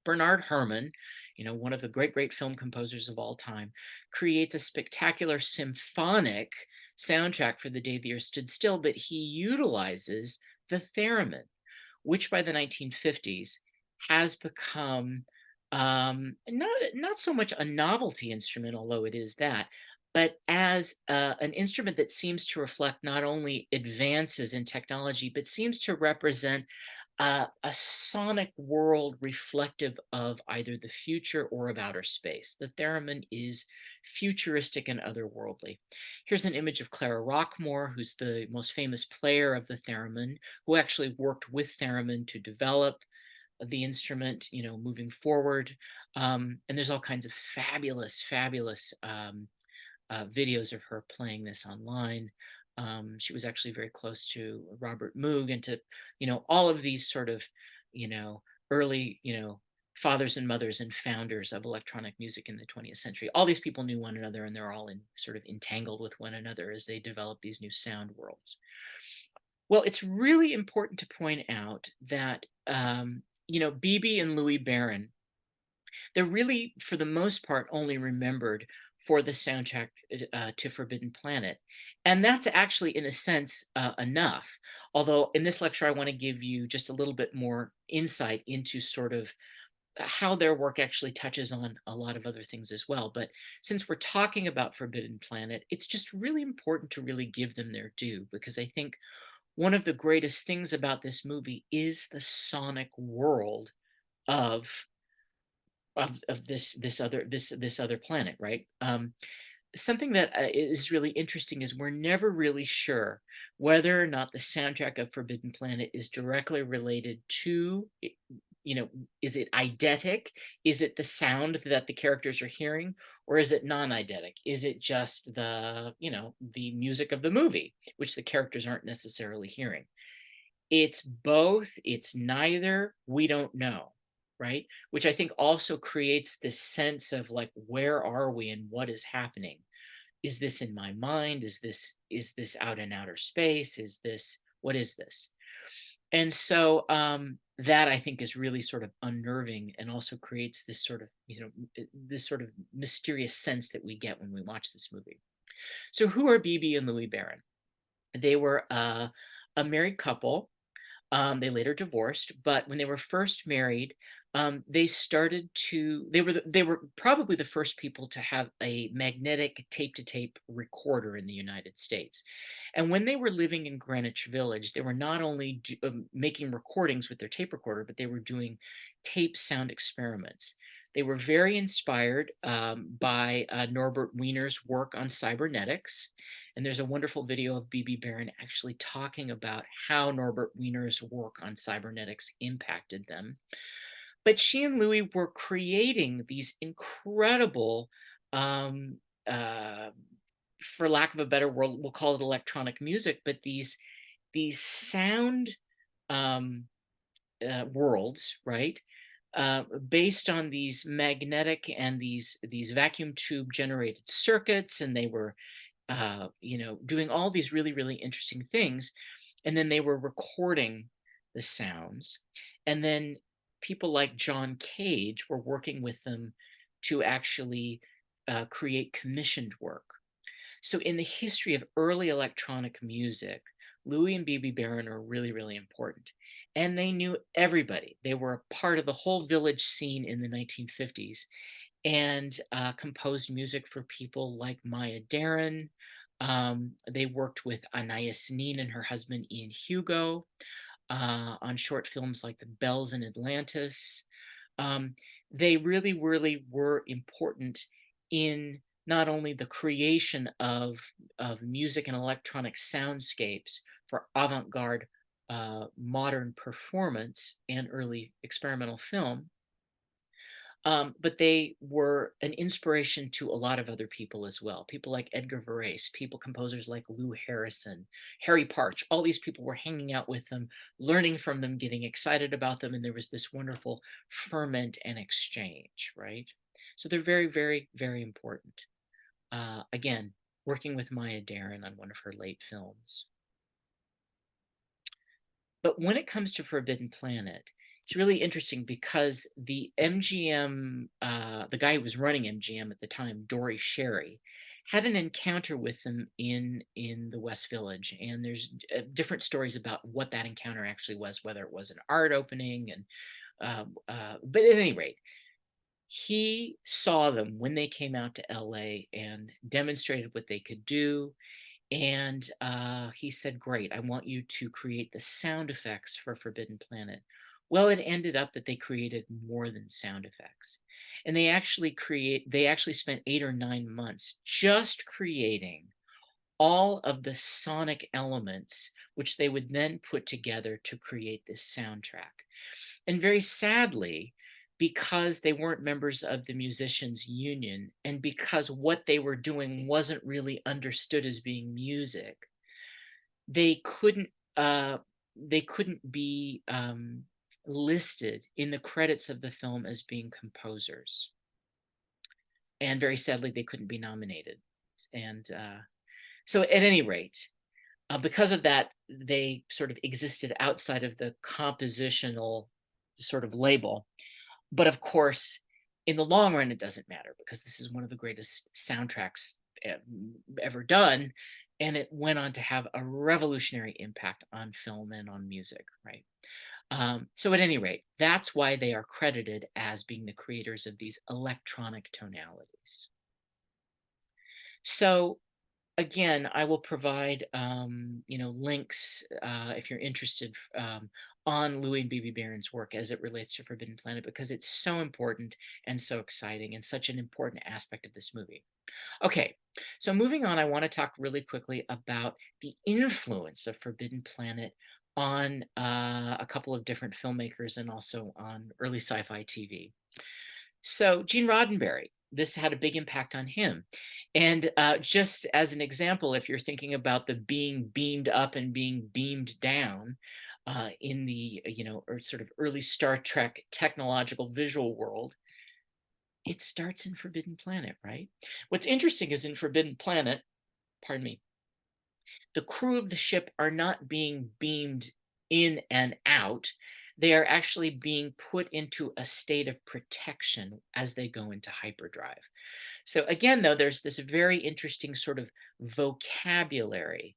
Bernard Herrmann, one of the great film composers of all time, creates a spectacular symphonic soundtrack for The Day the Earth Stood Still, but he utilizes the theremin, which by the 1950s has become not so much a novelty instrument, although it is that, but as an instrument that seems to reflect not only advances in technology, but seems to represent a sonic world reflective of either the future or of outer space. The theremin is futuristic and otherworldly. Here's an image of Clara Rockmore, who's the most famous player of the theremin, who actually worked with theremin to develop the instrument, moving forward. And there's all kinds of fabulous videos of her playing this online. She was actually very close to Robert Moog and to, all of these sort of, you know, early, fathers and mothers and founders of electronic music in the 20th century. All these people knew one another, and they're all sort of entangled with one another as they develop these new sound worlds. Well, it's really important to point out that, Bibi and Louis Barron, they're really, for the most part, only remembered for the soundtrack to Forbidden Planet. And that's actually, in a sense, enough. Although in this lecture, I want to give you just a little bit more insight into sort of how their work actually touches on a lot of other things as well. But since we're talking about Forbidden Planet, it's just really important to really give them their due, because I think one of the greatest things about this movie is the sonic world of this other planet, right? Something that is really interesting is we're never really sure whether or not the soundtrack of Forbidden Planet is directly related to, is it eidetic? Is it the sound that the characters are hearing, or is it non-eidetic? Is it just the music of the movie, which the characters aren't necessarily hearing? It's both, it's neither, we don't know, right? Which I think also creates this sense of like, where are we and what is happening? Is this in my mind? Is this out in outer space? What is this? And so that I think is really sort of unnerving, and also creates this sort of, this sort of mysterious sense that we get when we watch this movie. So who are Bibi and Louis Barron? They were a married couple. They later divorced, but when they were first married, they started to. They were probably the first people to have a magnetic tape-to-tape recorder in the United States. And when they were living in Greenwich Village, they were not only making recordings with their tape recorder, but they were doing tape sound experiments. They were very inspired by Norbert Wiener's work on cybernetics. And there's a wonderful video of Bibi Barron actually talking about how Norbert Wiener's work on cybernetics impacted them. But she and Louis were creating these incredible, um, uh, for lack of a better word, we'll call it electronic music, but these sound um, worlds, right? Based on these magnetic and these vacuum tube generated circuits, and they were doing all these really interesting things. And then they were recording the sounds. And then people like John Cage were working with them to actually create commissioned work. So in the history of early electronic music, Louis and Bibi Barron are really important. And they knew everybody. They were a part of the whole village scene in the 1950s, and composed music for people like Maya Deren. They worked with Anais Nin and her husband Ian Hugo on short films like The Bells in Atlantis. Um, they really were important in not only the creation of music and electronic soundscapes for avant-garde modern performance and early experimental film, but they were an inspiration to a lot of other people as well. People like Edgar Varese, composers like Lou Harrison, Harry Partch. All these people were hanging out with them, learning from them, getting excited about them, and there was this wonderful ferment and exchange, right? So they're very important. Again, working with Maya Deren on one of her late films. But when it comes to Forbidden Planet, it's really interesting because the MGM, the guy who was running MGM at the time, Dory Sherry, had an encounter with them in the West Village, and there's different stories about what that encounter actually was, whether it was an art opening, and but at any rate, he saw them when they came out to LA and demonstrated what they could do, And he said, great, I want you to create the sound effects for Forbidden Planet. Well, it ended up that they created more than sound effects. And they actually spent 8 or 9 months just creating all of the sonic elements, which they would then put together to create this soundtrack. And very sadly, because they weren't members of the musicians union and because what they were doing wasn't really understood as being music, they couldn't uh, they couldn't be listed in the credits of the film as being composers. And very sadly, they couldn't be nominated. And so at any rate, because of that, they sort of existed outside of the compositional sort of label. But of course, in the long run, it doesn't matter because this is one of the greatest soundtracks ever done. And it went on to have a revolutionary impact on film and on music, right? So at any rate, that's why they are credited as being the creators of these electronic tonalities. So again, I will provide links if you're interested on Louis and B.B. Barron's work as it relates to Forbidden Planet because it's so important and so exciting and such an important aspect of this movie. Okay, so moving on, I want to talk really quickly about the influence of Forbidden Planet on a couple of different filmmakers and also on early sci-fi TV. So Gene Roddenberry, this had a big impact on him. And just as an example, if you're thinking about the being beamed up and being beamed down in the, or sort of early Star Trek technological visual world, it starts in Forbidden Planet, right? What's interesting is in Forbidden Planet, pardon me, the crew of the ship are not being beamed in and out. They are actually being put into a state of protection as they go into hyperdrive. So again, though, there's this very interesting sort of vocabulary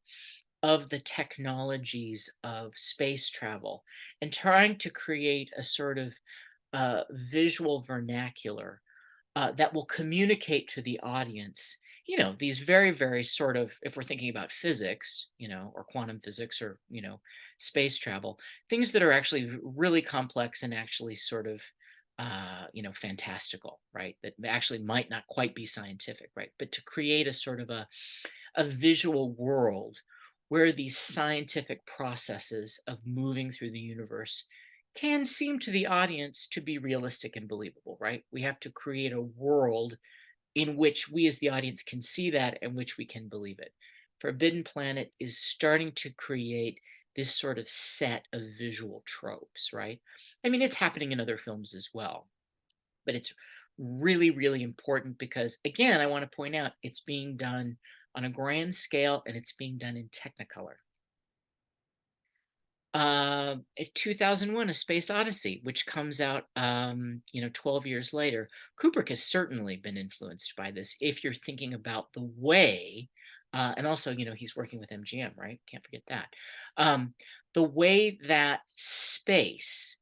of the technologies of space travel and trying to create a sort of visual vernacular that will communicate to the audience, these very, very sort of, if we're thinking about physics, or quantum physics or, space travel, things that are actually really complex and actually sort of, fantastical, right? That actually might not quite be scientific, right? But to create a sort of a visual world where these scientific processes of moving through the universe can seem to the audience to be realistic and believable, right? We have to create a world in which we as the audience can see that and which we can believe it. Forbidden Planet is starting to create this sort of set of visual tropes, right? I mean, it's happening in other films as well, but it's really, really important because, again, I want to point out it's being done on a grand scale and it's being done in Technicolor. 2001, A Space Odyssey, which comes out, 12 years later. Kubrick has certainly been influenced by this. If you're thinking about the way, and also, he's working with MGM, right? Can't forget that. The way that space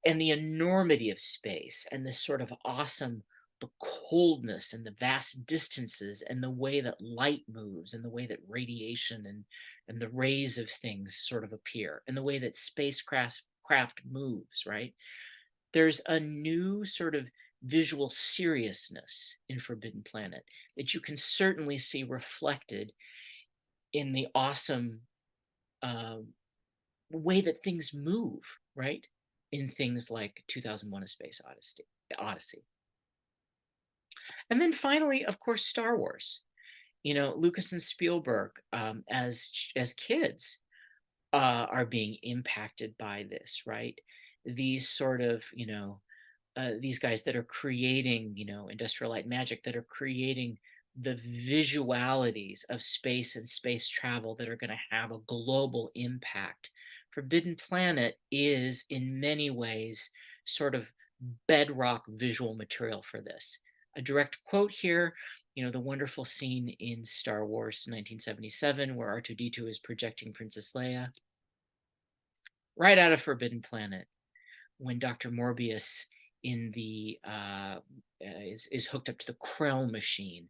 and the enormity of space and this sort of awesome the coldness and the vast distances and the way that light moves and the way that radiation and the rays of things sort of appear and the way that spacecraft moves, right? There's a new sort of visual seriousness in Forbidden Planet that you can certainly see reflected in the awesome uh, way that things move, right? In things like 2001: A Space Odyssey. And then finally, of course, Star Wars. Lucas and Spielberg, as kids, are being impacted by this, right? These sort of, these guys that are creating, Industrial Light and Magic, that are creating the visualities of space and space travel that are going to have a global impact. Forbidden Planet is, in many ways, sort of bedrock visual material for this. A direct quote here, the wonderful scene in Star Wars 1977 where R2-D2 is projecting Princess Leia, right out of Forbidden Planet, when Dr. Morbius in the is hooked up to the Krell machine,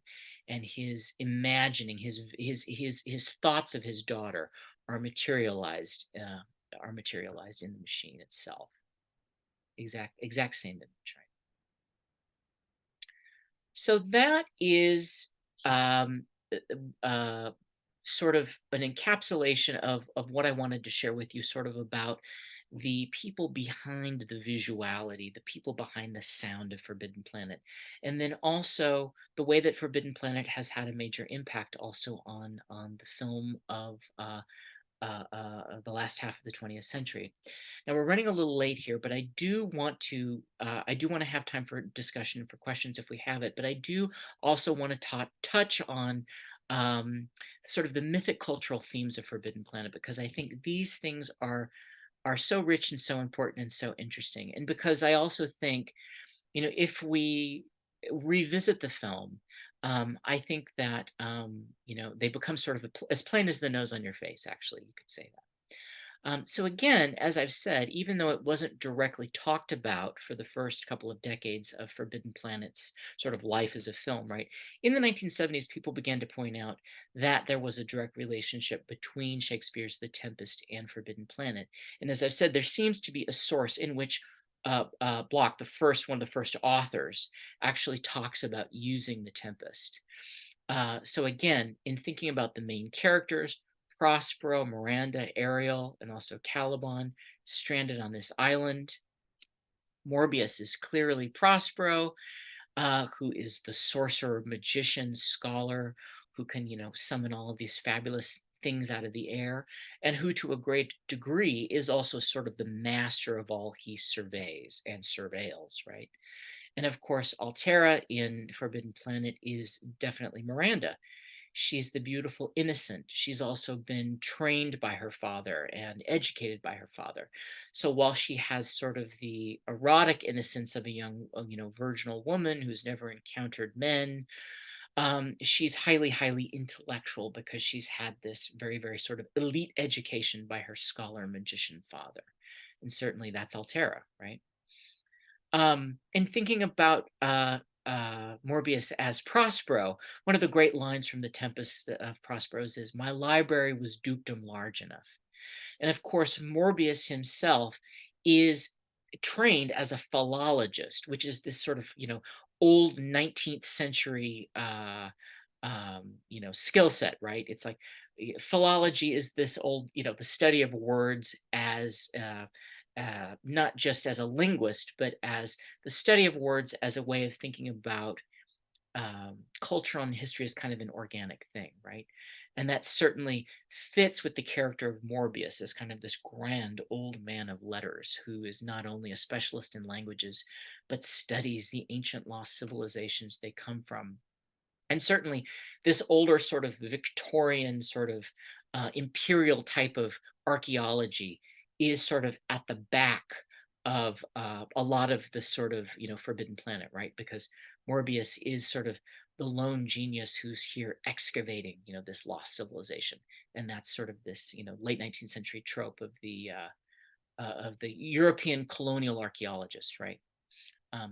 and his imagining, his thoughts of his daughter are materialized in the machine itself. Exact same image, right? So that is um, sort of an encapsulation of what I wanted to share with you, sort of about the people behind the visuality, the people behind the sound of Forbidden Planet, and then also the way that Forbidden Planet has had a major impact also on the film of the last half of the 20th century. Now we're running a little late here, but I do want to have time for discussion and for questions if we have it. But I do also want to touch on sort of the mythic cultural themes of Forbidden Planet, because I think these things are so rich and so important and so interesting, and because I also think, if we revisit the film, I think that they become sort of as plain as the nose on your face. Actually, you could say that. So again, as I've said, even though it wasn't directly talked about for the first couple of decades of Forbidden Planet's sort of life as a film, right? In the 1970s, people began to point out that there was a direct relationship between Shakespeare's The Tempest and Forbidden Planet. And as I've said, there seems to be a source in which Bloch, one of the first authors, actually talks about using The Tempest. So again, in thinking about the main characters, Prospero, Miranda, Ariel, and also Caliban, stranded on this island. Morbius is clearly Prospero, who is the sorcerer, magician, scholar, who can, summon all of these fabulous things out of the air, and who to a great degree is also sort of the master of all he surveys and surveils, right? And of course, Altera in Forbidden Planet is definitely Miranda. She's the beautiful innocent. She's also been trained by her father and educated by her father. So while she has sort of the erotic innocence of a young, virginal woman who's never encountered men, she's highly, highly intellectual because she's had this very, very sort of elite education by her scholar magician father. And certainly that's Altera, right? And thinking about Morbius as Prospero, one of the great lines from The Tempest of Prospero's is, "My library was dukedom large enough." And of course, Morbius himself is trained as a philologist, which is this sort of, old 19th century, skill set, right? It's like philology is this old, the study of words as not just as a linguist, but as the study of words as a way of thinking about culture and history as kind of an organic thing, right? And that certainly fits with the character of Morbius as kind of this grand old man of letters who is not only a specialist in languages, but studies the ancient lost civilizations they come from. And certainly this older sort of Victorian sort of imperial type of archaeology is sort of at the back of a lot of the sort of, Forbidden Planet, right? Because Morbius is sort of the lone genius who's here excavating, this lost civilization. And that's sort of this, late 19th century trope of the European colonial archaeologist, right?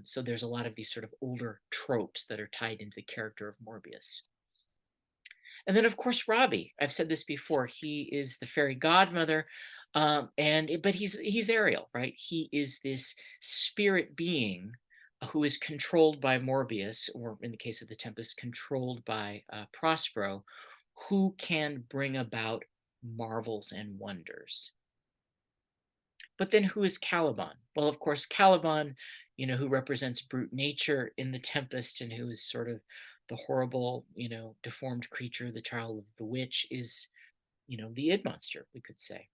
So there's a lot of these sort of older tropes that are tied into the character of Morbius. And then, of course, Robbie. I've said this before. He is the fairy godmother, but he's Ariel, right? He is this spirit being who is controlled by Morbius, or in the case of the Tempest, controlled by Prospero, who can bring about marvels and wonders. But then who is Caliban? Well, of course, Caliban, who represents brute nature in The Tempest and who is sort of the horrible, deformed creature, the child of the witch, is, the id monster, we could say,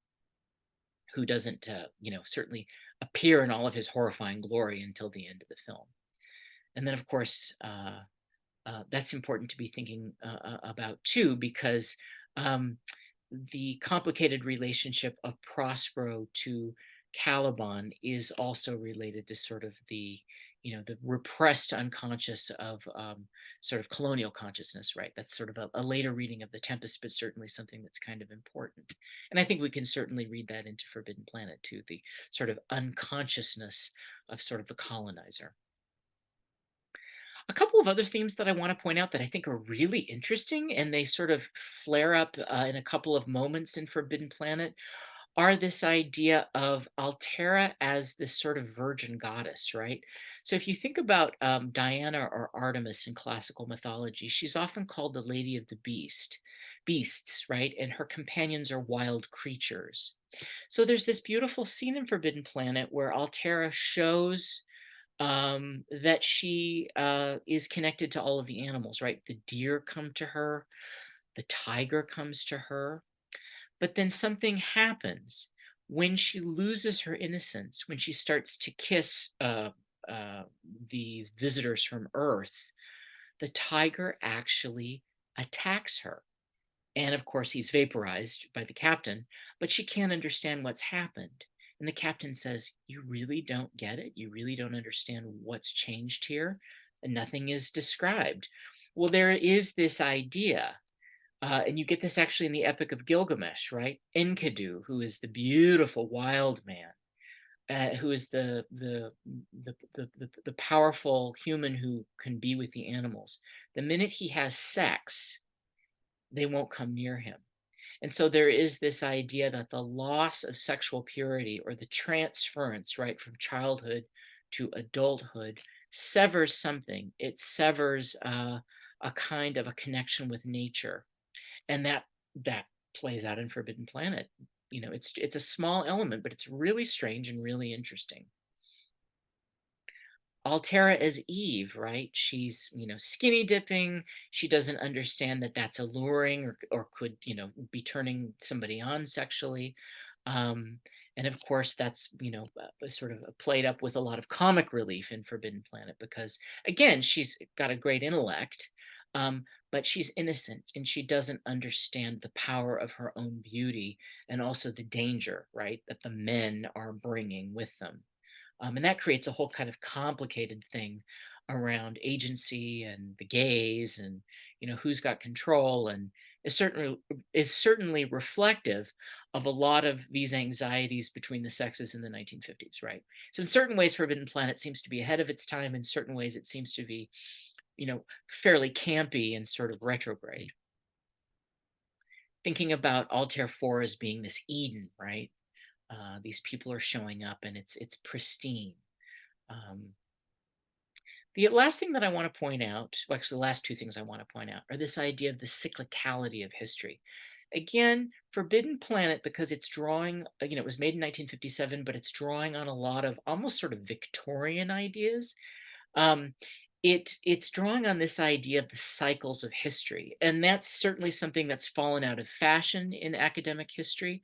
who doesn't, certainly appear in all of his horrifying glory until the end of the film. And then, of course, that's important to be thinking about too, because the complicated relationship of Prospero to Caliban is also related to sort of the repressed unconscious of sort of colonial consciousness, right? That's sort of a later reading of The Tempest, but certainly something that's kind of important. And I think we can certainly read that into Forbidden Planet too, the sort of unconsciousness of sort of the colonizer. A couple of other themes that I want to point out that I think are really interesting, and they sort of flare up in a couple of moments in Forbidden Planet, are this idea of Altera as this sort of virgin goddess, right? So if you think about Diana or Artemis in classical mythology, she's often called the Lady of the Beasts, right? And her companions are wild creatures. So there's this beautiful scene in Forbidden Planet where Altera shows that she is connected to all of the animals, right? The deer come to her, the tiger comes to her, but then something happens when she loses her innocence, when she starts to kiss uh, the visitors from Earth. The tiger actually attacks her. And of course, he's vaporized by the captain, but she can't understand what's happened. And the captain says, "You really don't get it? You really don't understand what's changed here? And nothing is described." Well, there is this idea, and you get this actually in the Epic of Gilgamesh, right? Enkidu, who is the beautiful wild man, who is the powerful human who can be with the animals. The minute he has sex, they won't come near him. And so there is this idea that the loss of sexual purity or the transference, right, from childhood to adulthood severs something. It severs a kind of a connection with nature, and that plays out in Forbidden Planet. You know, it's a small element, but it's really strange and really interesting. Altera as Eve, right? She's, skinny dipping. She doesn't understand that that's alluring or could, be turning somebody on sexually. Um, and of course, that's, sort of played up with a lot of comic relief in Forbidden Planet because, again, she's got a great intellect, but she's innocent and she doesn't understand the power of her own beauty and also the danger, right, that the men are bringing with them. And that creates a whole kind of complicated thing around agency and the gaze and who's got control, and is certainly reflective of a lot of these anxieties between the sexes in the 1950s, right? So in certain ways, Forbidden Planet seems to be ahead of its time. In certain ways, it seems to be fairly campy and sort of retrograde. Thinking about Altair 4 as being this Eden, right? These people are showing up and it's pristine. Um, the last thing that I want to point out, well, actually, the last two things I want to point out are this idea of the cyclicality of history. Again, Forbidden Planet, because it's drawing, it was made in 1957, but it's drawing on a lot of almost sort of Victorian ideas. Um, it's drawing on this idea of the cycles of history, and that's certainly something that's fallen out of fashion in academic history.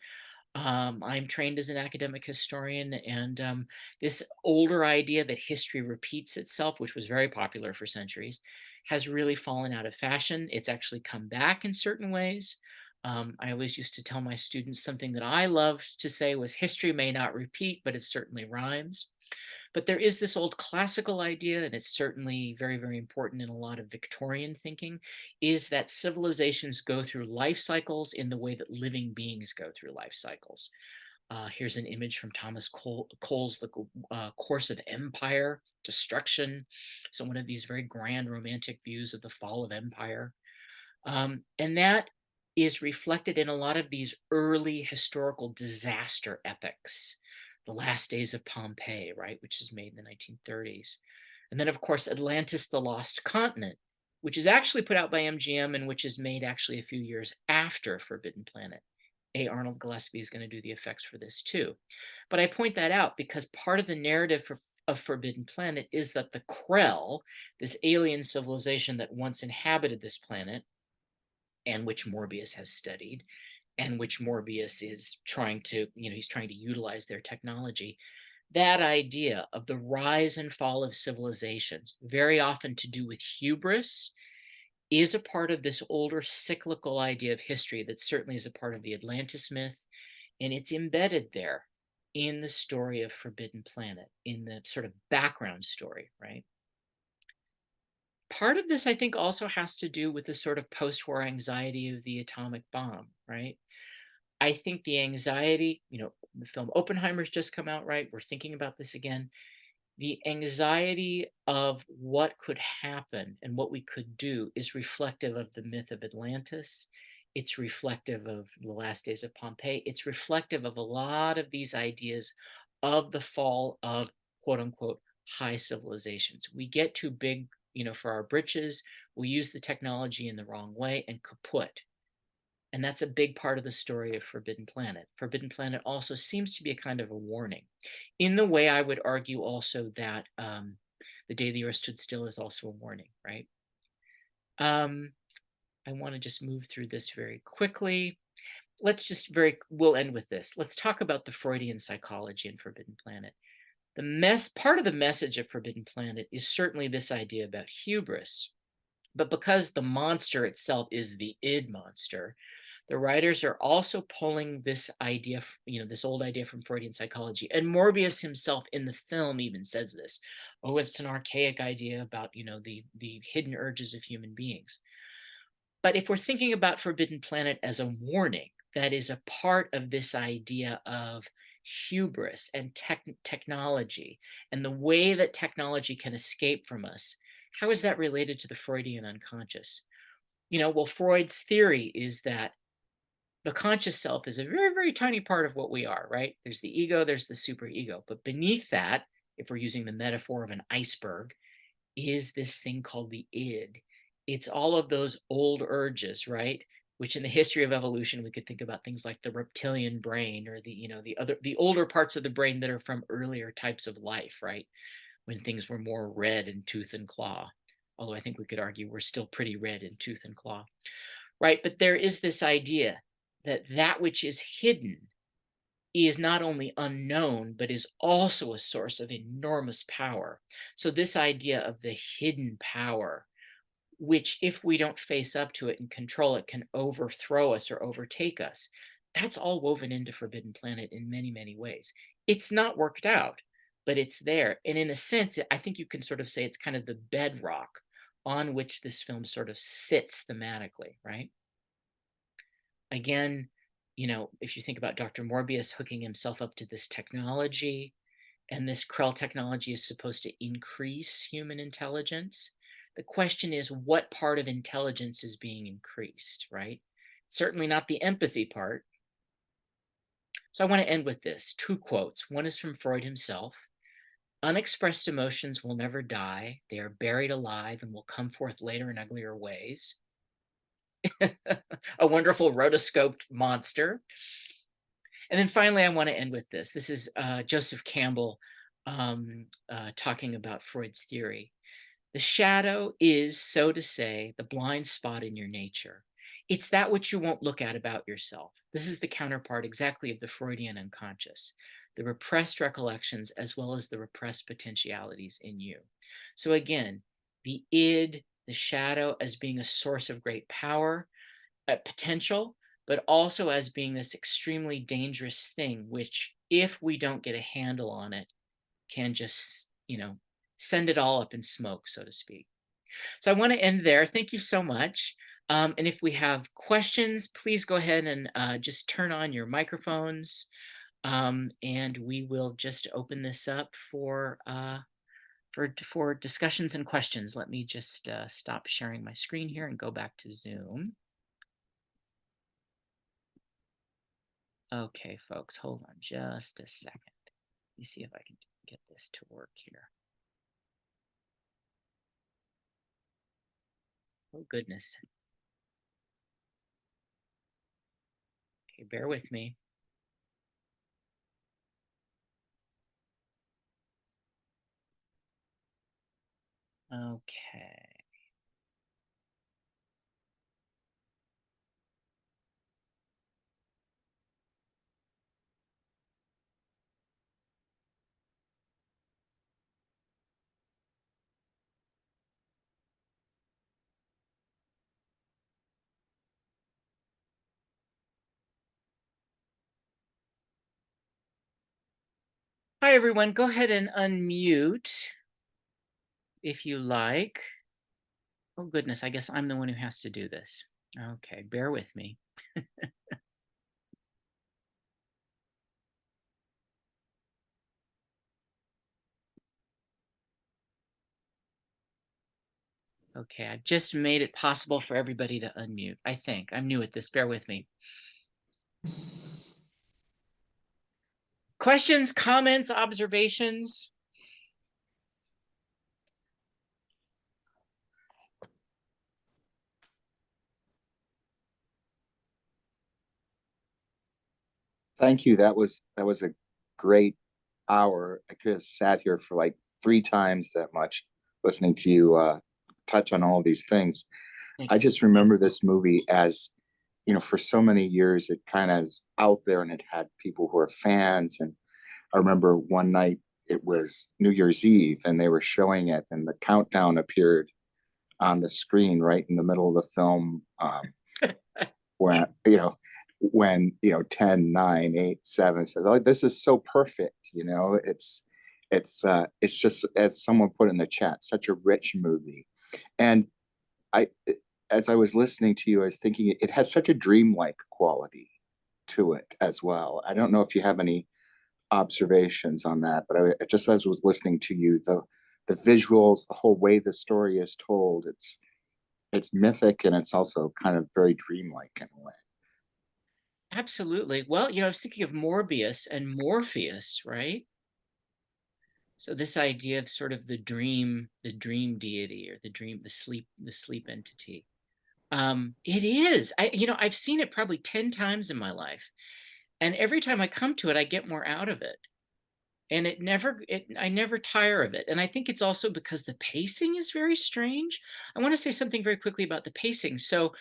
I'm trained as an academic historian, and this older idea that history repeats itself, which was very popular for centuries, has really fallen out of fashion. It's actually come back in certain ways. I always used to tell my students something that I loved to say was history may not repeat, but it certainly rhymes. But there is this old classical idea, and it's certainly very, very important in a lot of Victorian thinking, is that civilizations go through life cycles in the way that living beings go through life cycles. Here's an image from Thomas Cole's The Course of Empire, Destruction. So one of these very grand romantic views of the fall of empire. And that is reflected in a lot of these early historical disaster epics. The Last Days of Pompeii, right, which is made in the 1930s. And then, of course, Atlantis, the Lost Continent, which is actually put out by MGM and which is made actually a few years after Forbidden Planet. A. Arnold Gillespie is going to do the effects for this too. But I point that out because part of the narrative of Forbidden Planet is that the Krell, this alien civilization that once inhabited this planet, and which Morbius has studied, and which Morbius is trying to, he's trying to utilize their technology. That idea of the rise and fall of civilizations, very often to do with hubris, is a part of this older cyclical idea of history that certainly is a part of the Atlantis myth, and it's embedded there in the story of Forbidden Planet, in the sort of background story, right? Part of this, I think, also has to do with the sort of post-war anxiety of the atomic bomb, right? I think the anxiety, the film Oppenheimer's just come out, right? We're thinking about this again. the anxiety of what could happen and what we could do is reflective of the myth of Atlantis. It's reflective of the last days of Pompeii. It's reflective of a lot of these ideas of the fall of quote unquote high civilizations. We get too big, for our britches. We use the technology in the wrong way and kaput. And that's a big part of the story of Forbidden Planet. Forbidden Planet also seems to be a kind of a warning. In the way I would argue also that The Day the Earth Stood Still is also a warning, right? I want to just move through this very quickly. We'll end with this. Let's talk about the Freudian psychology in Forbidden Planet. Part of the message of Forbidden Planet is certainly this idea about hubris. But because the monster itself is the id monster, the writers are also pulling this idea, this old idea from Freudian psychology. And Morbius himself in the film even says this. Oh, it's an archaic idea about, the hidden urges of human beings. But if we're thinking about Forbidden Planet as a warning, that is a part of this idea of hubris and technology and the way that technology can escape from us, how is that related to the Freudian unconscious? Well, Freud's theory is that the conscious self is a very, very tiny part of what we are, right? There's the ego, there's the superego. But beneath that, if we're using the metaphor of an iceberg, is this thing called the id. It's all of those old urges, right? Which in the history of evolution, we could think about things like the reptilian brain or the older parts of the brain that are from earlier types of life, right? When things were more red in tooth and claw. Although I think we could argue we're still pretty red in tooth and claw, right? But there is this idea that which is hidden is not only unknown, but is also a source of enormous power. So this idea of the hidden power, which if we don't face up to it and control it, can overthrow us or overtake us, that's all woven into Forbidden Planet in many, many ways. It's not worked out, but it's there. And in a sense, I think you can sort of say it's kind of the bedrock on which this film sort of sits thematically, right? Again, if you think about Dr. Morbius hooking himself up to this technology, and this Krell technology is supposed to increase human intelligence, the question is, what part of intelligence is being increased, right? Certainly not the empathy part. So I want to end with this, 2 quotes. One is from Freud himself. Unexpressed emotions will never die. They are buried alive and will come forth later in uglier ways. A wonderful rotoscoped monster. And then finally, I want to end with this. This is Joseph Campbell talking about Freud's theory. The shadow is, so to say, the blind spot in your nature. It's that which you won't look at about yourself. This is the counterpart exactly of the Freudian unconscious, the repressed recollections as well as the repressed potentialities in you. So again, the id, the shadow, as being a source of great power, potential, but also as being this extremely dangerous thing, which if we don't get a handle on it, can just, send it all up in smoke, so to speak. So I want to end there. Thank you so much. And if we have questions, please go ahead and just turn on your microphones, and we will just open this up for discussions and questions. Let me just stop sharing my screen here and go back to Zoom. Okay, folks, hold on just a second. Let me see if I can get this to work here. Oh, goodness. Okay, bear with me. Okay. Hi, everyone. Go ahead and unmute if you like. Oh, goodness. I guess I'm the one who has to do this. Okay, bear with me. Okay, I've just made it possible for everybody to unmute, I think. I'm new at this, bear with me. Questions, comments, observations? Thank you. That was a great hour. I could have sat here for like 3 times that much listening to you touch on all these things. I Thanks. just remember this movie as, for so many years it kind of was out there and it had people who are fans. And I remember one night it was New Year's Eve and they were showing it and the countdown appeared on the screen right in the middle of the film. When 10, 9, 8, 7 says, oh, this is so perfect. It's just, as someone put in the chat, such a rich movie. And I as I was listening to you, I was thinking it has such a dreamlike quality to it as well. I don't know if you have any observations on that, but just as I was listening to you, the visuals, the whole way the story is told, it's mythic and it's also kind of very dreamlike in a way. Absolutely. Well, I was thinking of Morbius and Morpheus, right? So this idea of sort of the dream deity, or the sleep entity. It is. I've seen it probably 10 times in my life. And every time I come to it, I get more out of it. And I never tire of it. And I think it's also because the pacing is very strange. I want to say something very quickly about the pacing. So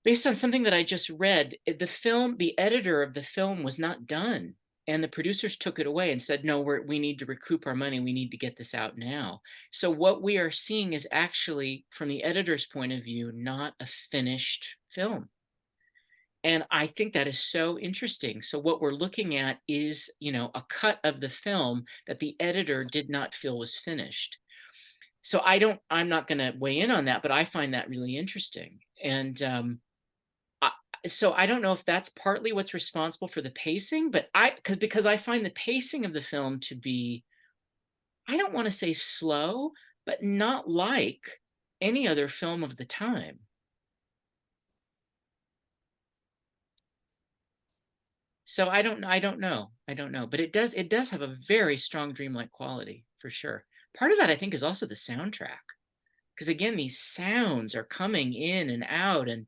based on something that I just read, the editor of the film was not done. And the producers took it away and said, no, we need to recoup our money. We need to get this out now. So what we are seeing is actually, from the editor's point of view, not a finished film. And I think that is so interesting. So what we're looking at is, a cut of the film that the editor did not feel was finished. So I'm not going to weigh in on that, but I find that really interesting. And so I don't know if that's partly what's responsible for the pacing, but because I find the pacing of the film to be, I don't want to say slow, but not like any other film of the time. So I don't know, but it does have a very strong dreamlike quality for sure. Part of that I think is also the soundtrack, because again, these sounds are coming in and out, and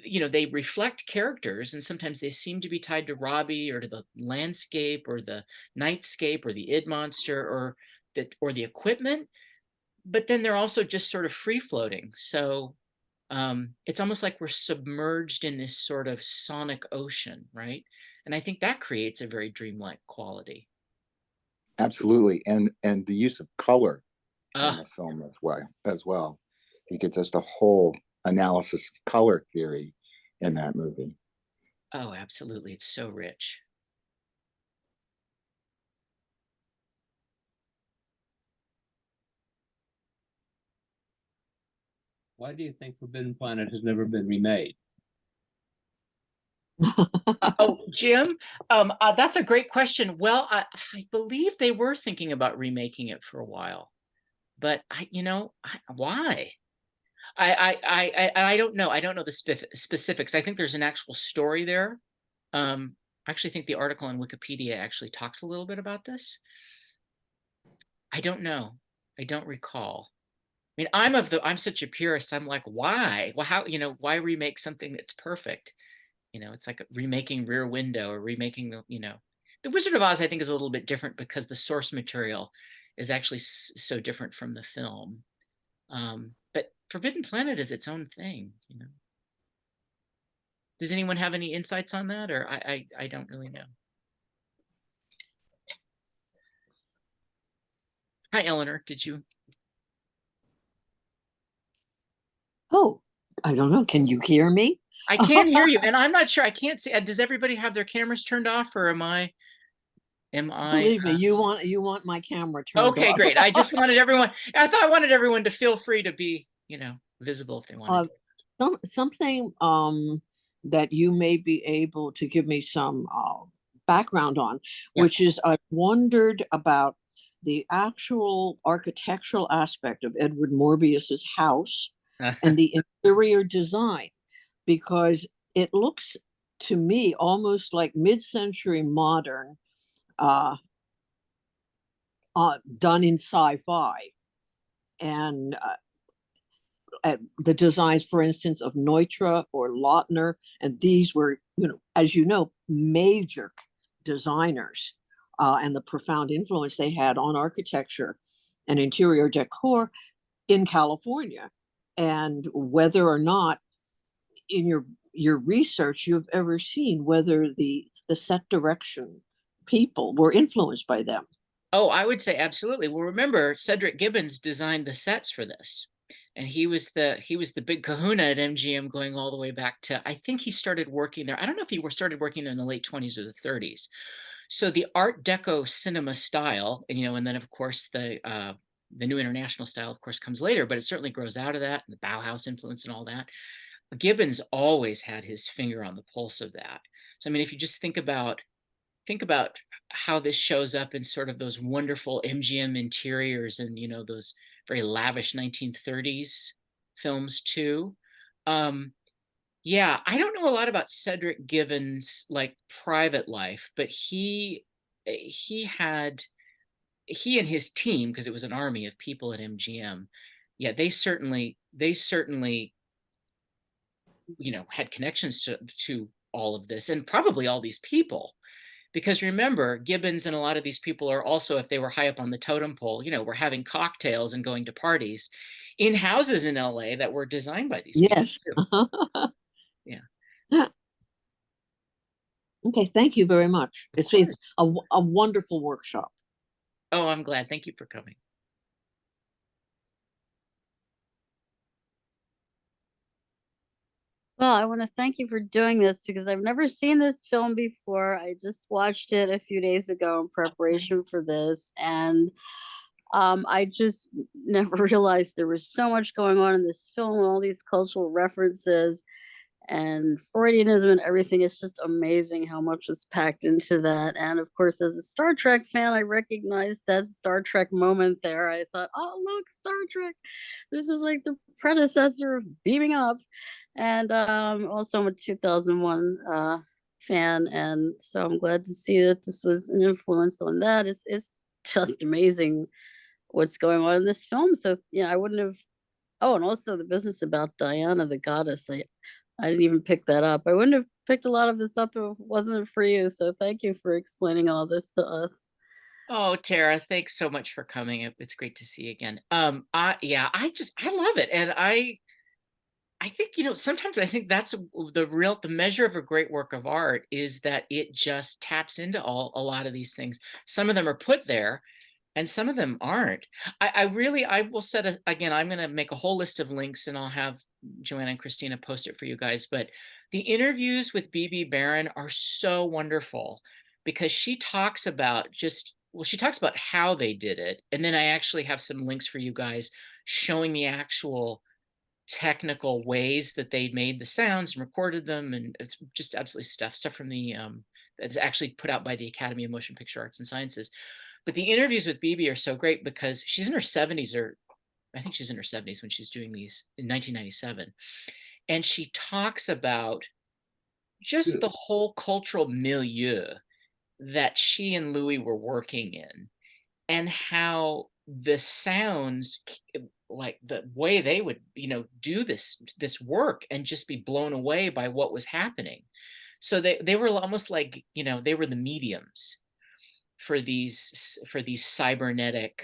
they reflect characters, and sometimes they seem to be tied to Robby or to the landscape or the nightscape or the id monster or the equipment, but then they're also just sort of free floating. So it's almost like we're submerged in this sort of sonic ocean, right? And I think that creates a very dreamlike quality. Absolutely. And the use of color in Uh, the film as well. You get just a whole analysis of color theory in that movie. oh, absolutely. It's so rich. Why do you think Forbidden Planet has never been remade? Oh, Jim, that's a great question. Well, I believe they were thinking about remaking it for a while, but why? I don't know. I don't know the specifics. I think there's an actual story there. I actually think the article on Wikipedia actually talks a little bit about this. I don't know. I don't recall. I mean, I'm such a purist. I'm like, why? Well, why remake something that's perfect? It's like remaking Rear Window or remaking the Wizard of Oz. I think is a little bit different because the source material is actually so different from the film. But Forbidden Planet is its own thing. Does anyone have any insights on that, or I don't really know. Hi, Eleanor. Did you? Oh, I don't know. Can you hear me? I can hear you, and I'm not sure. I can't see. Does everybody have their cameras turned off, or am I? Believe me, you want my camera turned Okay, off. great. I just wanted everyone. I wanted everyone to feel free to be, visible if they wanted. Something that you may be able to give me some background on, Yeah. which is I wondered about the actual architectural aspect of Edward Morbius's house and the interior design, because it looks to me almost like mid-century modern, done in sci-fi. And the designs, for instance, of Neutra or Lautner, and these were, as you know, major designers, and the profound influence they had on architecture and interior decor in California. And whether or not in your research you've ever seen whether the set direction people were influenced by them. Oh, I would say absolutely. Well, remember, Cedric Gibbons designed the sets for this. And he was the big kahuna at MGM going all the way back to, I think he started working there. I don't know if he started working there in the late 20s or the 30s. So the Art Deco cinema style, and then of course the New International style, of course, comes later, but it certainly grows out of that, and the Bauhaus influence and all that. Gibbons always had his finger on the pulse of that. So I mean, if you just think about how this shows up in sort of those wonderful MGM interiors and those very lavish 1930s films too. Yeah, I don't know a lot about Cedric Gibbons' like private life, but he and his team, because it was an army of people at MGM, yeah, they certainly had connections to all of this and probably all these people. Because remember, Gibbons and a lot of these people are also, if they were high up on the totem pole, were having cocktails and going to parties in houses in LA that were designed by these Yes. people. Yeah. Okay, thank you very much. It's a wonderful workshop. Oh, I'm glad. Thank you for coming. Well, I want to thank you for doing this because I've never seen this film before. I just watched it a few days ago in preparation for this, and I just never realized there was so much going on in this film, all these cultural references and Freudianism and everything. It's just amazing how much is packed into that. And of course, as a Star Trek fan, I recognized that Star Trek moment there. I thought, oh, look, Star Trek. This is like the predecessor of beaming up. And also I'm a 2001 fan. And so I'm glad to see that this was an influence on that. It's just amazing what's going on in this film. So, yeah, I wouldn't have. Oh, and also the business about Diana, the goddess. I didn't even pick that up. I wouldn't have picked a lot of this up if it wasn't for you. So thank you for explaining all this to us. Oh, Tara, thanks so much for coming. It's great to see you again. I love it. And I think, sometimes I think that's the measure of a great work of art is that it just taps into a lot of these things. Some of them are put there and some of them aren't. I will again, I'm going to make a whole list of links and I'll have Joanna and Christina post it for you guys. But the interviews with B.B. Barron are so wonderful because she talks about how they did it. And then I actually have some links for you guys showing the actual technical ways that they made the sounds and recorded them. And it's just absolutely stuff from the, that's actually put out by the Academy of Motion Picture Arts and Sciences. But the interviews with BB are so great because she's in her 70s, or I think she's in her 70s when she's doing these in 1997. And she talks about just the whole cultural milieu that she and Louis were working in and how the sounds, like the way they would, do this work and just be blown away by what was happening. So they were almost like, they were the mediums for these cybernetic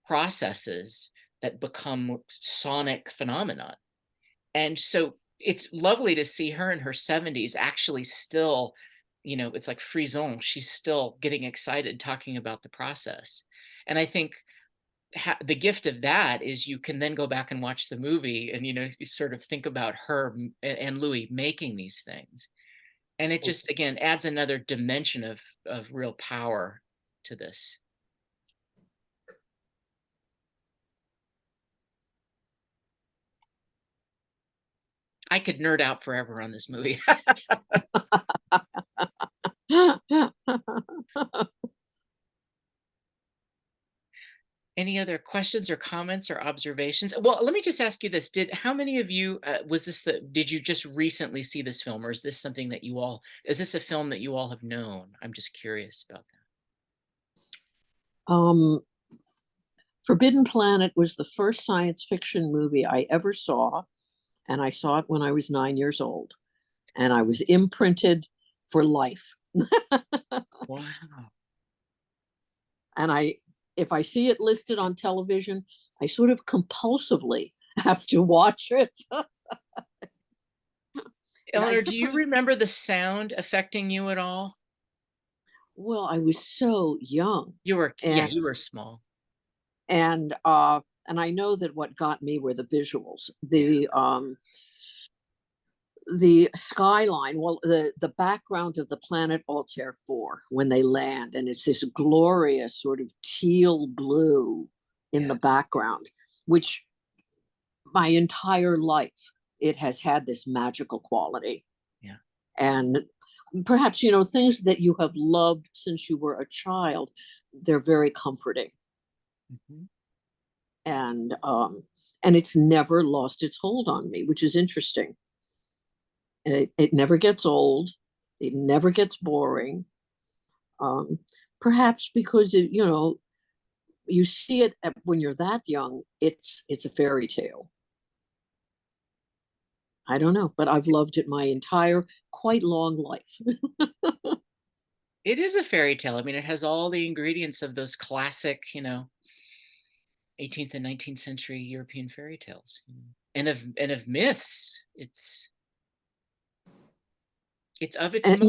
processes that become sonic phenomenon. And so it's lovely to see her in her 70s actually still, it's like frisson. She's still getting excited talking about the process. And I think the gift of that is you can then go back and watch the movie and, you sort of think about her and Louis making these things. And it just, again, adds another dimension of real power to this. I could nerd out forever on this movie. questions or comments or observations? Well, let me just ask you this. How many of you, did you just recently see this film, or is this something that is this a film that you all have known? I'm just curious about Um, Forbidden Planet was the first science fiction movie I ever saw, and I saw it when I was 9 years old, and I was imprinted for life. that. Wow. And if I see it listed on television, I sort of compulsively have to watch it. Eleanor, do you remember the sound affecting you at all? Well, I was so young. You were, and, yeah, you were small. And I know that what got me were the visuals. The skyline, well, the background of the planet Altair 4 when they land, and it's this glorious sort of teal blue in the background, which my entire life it has had this magical quality. Yeah. And perhaps, things that you have loved since you were a child, they're very comforting. Mm-hmm. And it's never lost its hold on me, which is interesting. It never gets old. It never gets boring. Perhaps because you see it when you're that young. It's a fairy tale. I don't know, but I've loved it my entire quite long life. It is a fairy tale. I mean, it has all the ingredients of those classic, 18th and 19th century European fairy tales, and of myths. It's of its And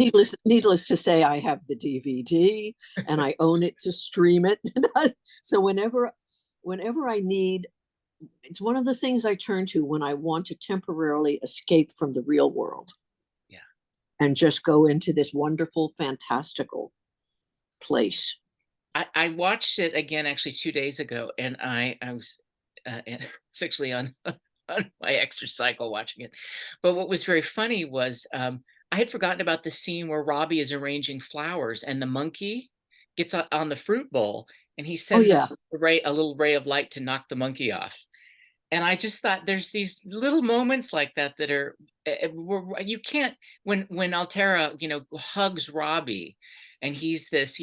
needless to say, I have the DVD and I own it to stream it. So whenever I need, it's one of the things I turn to when I want to temporarily escape from the real world. Yeah. And just go into this wonderful, fantastical place. I watched it again actually 2 days ago, and I was actually on my exercise cycle watching it. But what was very funny was I had forgotten about the scene where Robby is arranging flowers and the monkey gets on the fruit bowl and he sends a little ray of light to knock the monkey off. And I just thought there's these little moments like that are you can't, when Altera hugs Robby, and he's this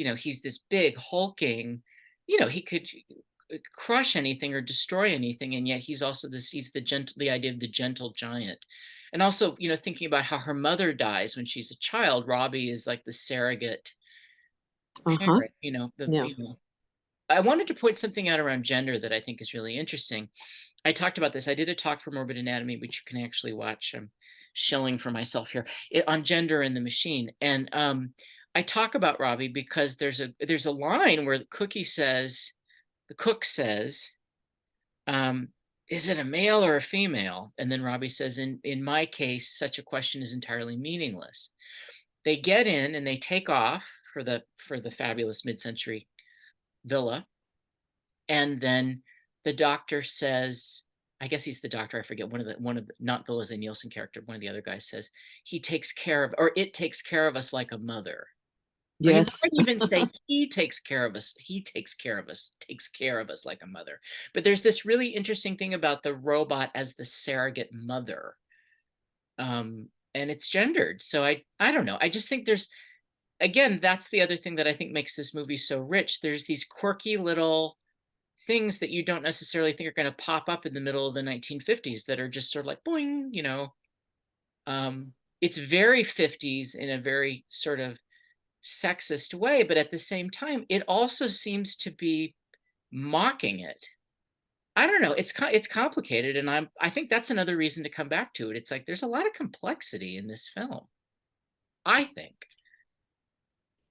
big hulking, he could crush anything or destroy anything, and yet he's the idea of the gentle giant. And also, thinking about how her mother dies when she's a child, Robby is like the surrogate parent, I wanted to point something out around gender that I think is really interesting. I talked about this. I did a talk for Morbid Anatomy, which you can actually watch. I'm shilling for myself here on gender in the machine. And I talk about Robby because there's a line where the cook says, is it a male or a female? And then Robby says, in my case, such a question is entirely meaningless. They get in and they take off for the fabulous mid-century villa. And then the doctor says, I guess he's the doctor, I forget, one of the not Villa Zane Nielsen character, one of the other guys says, it takes care of us like a mother. Yes. Or he might even say he takes care of us like a mother. But there's this really interesting thing about the robot as the surrogate mother. And it's gendered. So I don't know. I just think again, that's the other thing that I think makes this movie so rich. There's these quirky little things that you don't necessarily think are going to pop up in the middle of the 1950s that are just sort of like boing, it's very 50s in a very sort of sexist way, but at the same time, it also seems to be mocking it. I don't know. It's complicated, and I think that's another reason to come back to it. It's like there's a lot of complexity in this film, I think.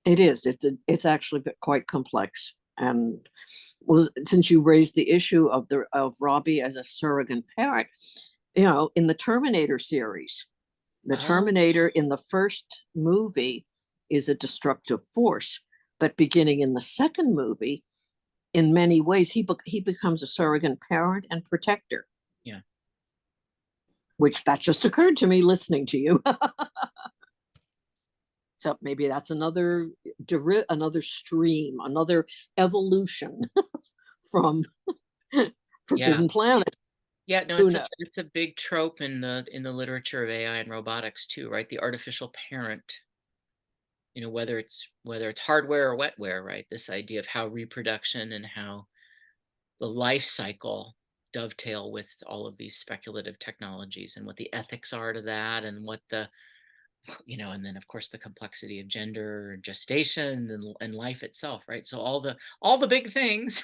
It is. It's actually quite complex. And since you raised the issue of Robby as a surrogate parent, in the Terminator series, the Terminator in the first movie is a destructive force, but beginning in the second movie, in many ways, he becomes a surrogate parent and protector. Yeah. Which that just occurred to me listening to you. So maybe that's another stream, another evolution from Forbidden Planet. Yeah, no, Who it's a knows? it's a big trope in the literature of AI and robotics too, right? The artificial parent, whether it's hardware or wetware, right? This idea of how reproduction and how the life cycle dovetail with all of these speculative technologies and what the ethics are to that and what the and then of course the complexity of gender, gestation, and life itself, right? So all the big things.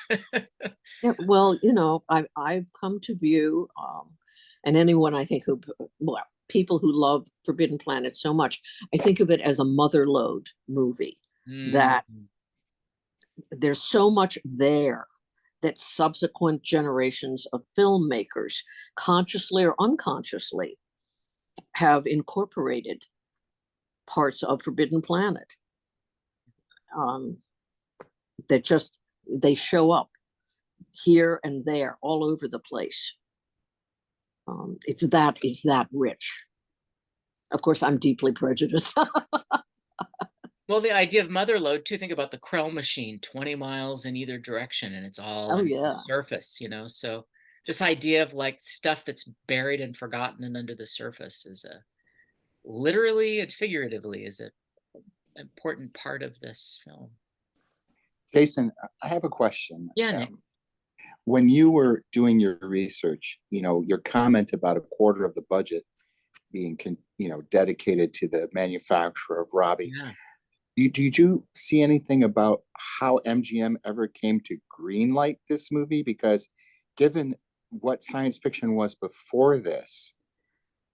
Yeah, well, I've come to view, and anyone I think well, people who love Forbidden Planet so much, I think of it as a motherlode movie. That Mm. there's so much there that subsequent generations of filmmakers, consciously or unconsciously, have incorporated parts of Forbidden Planet. That just they show up here and there, all over the place. Is that rich. Of course, I'm deeply prejudiced. Well, the idea of motherlode too, think about the Krell machine, 20 miles in either direction, and it's all Oh under the yeah. surface, so this idea of like stuff that's buried and forgotten and under the surface is literally and figuratively is a important part of this film. Jason, I have a question. Yeah, Nick. When you were doing your research, your comment about a quarter of the budget being, dedicated to the manufacture of Robby. Yeah. Did you see anything about how MGM ever came to greenlight this movie? Because given what science fiction was before this,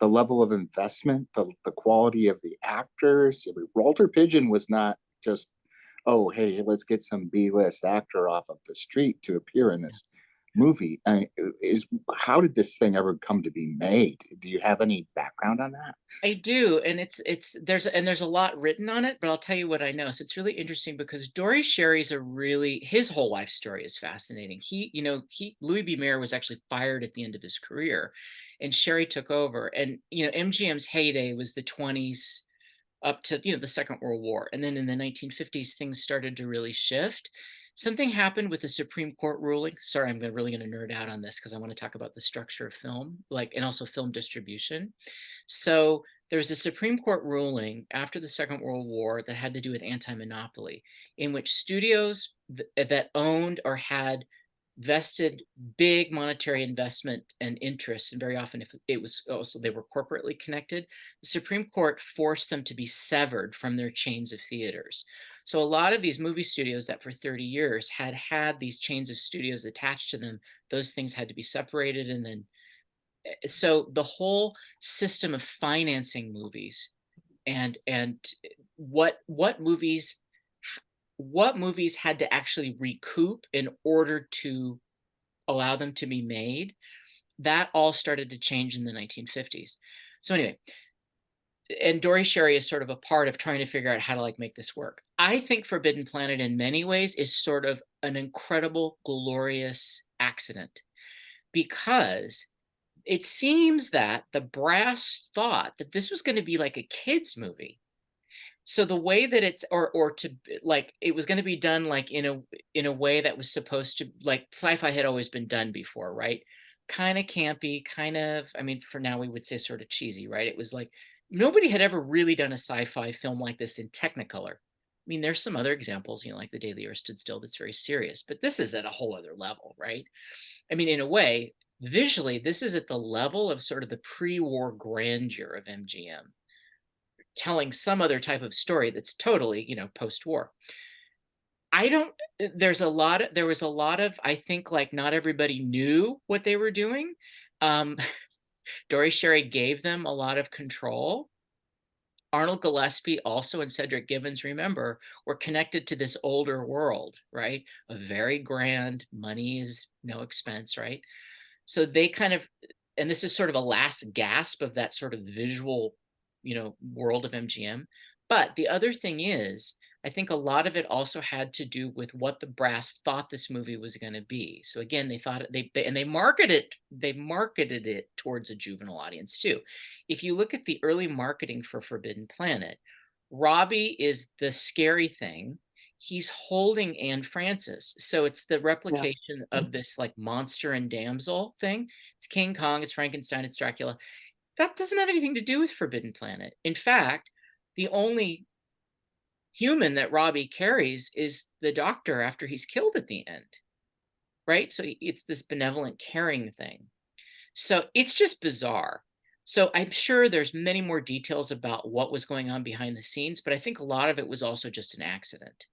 the level of investment, the quality of the actors, Walter Pidgeon was not just, oh, hey, let's get some B-list actor off of the street to appear in this movie. How did this thing ever come to be made? Do you have any background on that? I do, and there's a lot written on it, but I'll tell you what I know. So it's really interesting because Dory Sherry's his whole life story is fascinating. Louis B. Mayer was actually fired at the end of his career, and Sherry took over. And MGM's heyday was the 20s up to the Second World War, and then in the 1950s things started to really shift. Something happened with the Supreme Court ruling. Sorry, I'm really going to nerd out on this because I want to talk about the structure of film, and also film distribution. So there was a Supreme Court ruling after the Second World War that had to do with anti-monopoly, in which studios that owned or had vested big monetary investment and interest, and very often if it was also they were corporately connected, the Supreme Court forced them to be severed from their chains of theaters. So a lot of these movie studios that for 30 years had these chains of studios attached to them, those things had to be separated. And then so the whole system of financing movies and what movies had to actually recoup in order to allow them to be made, that all started to change in the 1950s. So anyway, and Dory Sherry is sort of a part of trying to figure out how to make this work. I think Forbidden Planet in many ways is sort of an incredible, glorious accident, because it seems that the brass thought that this was going to be like a kid's movie. So the way that it's it was going to be done in a way that was supposed to, sci-fi had always been done before, right? Kind of campy, for now we would say sort of cheesy, right? It was like nobody had ever really done a sci-fi film like this in Technicolor. There's some other examples, like The Day the Earth Stood Still, that's very serious, but this is at a whole other level, right? In a way, visually, this is at the level of sort of the pre-war grandeur of MGM, telling some other type of story that's totally, post-war. There was a lot of, I think, not everybody knew what they were doing. Dory Sherry gave them a lot of control. Arnold Gillespie also and Cedric Gibbons, remember, were connected to this older world, right? A very grand, money is no expense, right? So they and this is sort of a last gasp of that sort of visual, world of MGM. But the other thing is, I think a lot of it also had to do with what the brass thought this movie was going to be. So again, they marketed it towards a juvenile audience too. If you look at the early marketing for Forbidden Planet, Robby is the scary thing. he's holding Anne Francis. So it's the replication of this like monster and damsel thing. It's King Kong, it's Frankenstein, it's Dracula. That doesn't have anything to do with Forbidden Planet. In fact, the only human that Robby carries is the doctor after he's killed at the end, right? So it's this benevolent caring thing. So it's just bizarre. So I'm sure there's many more details about what was going on behind the scenes, but I think a lot of it was also just an accident.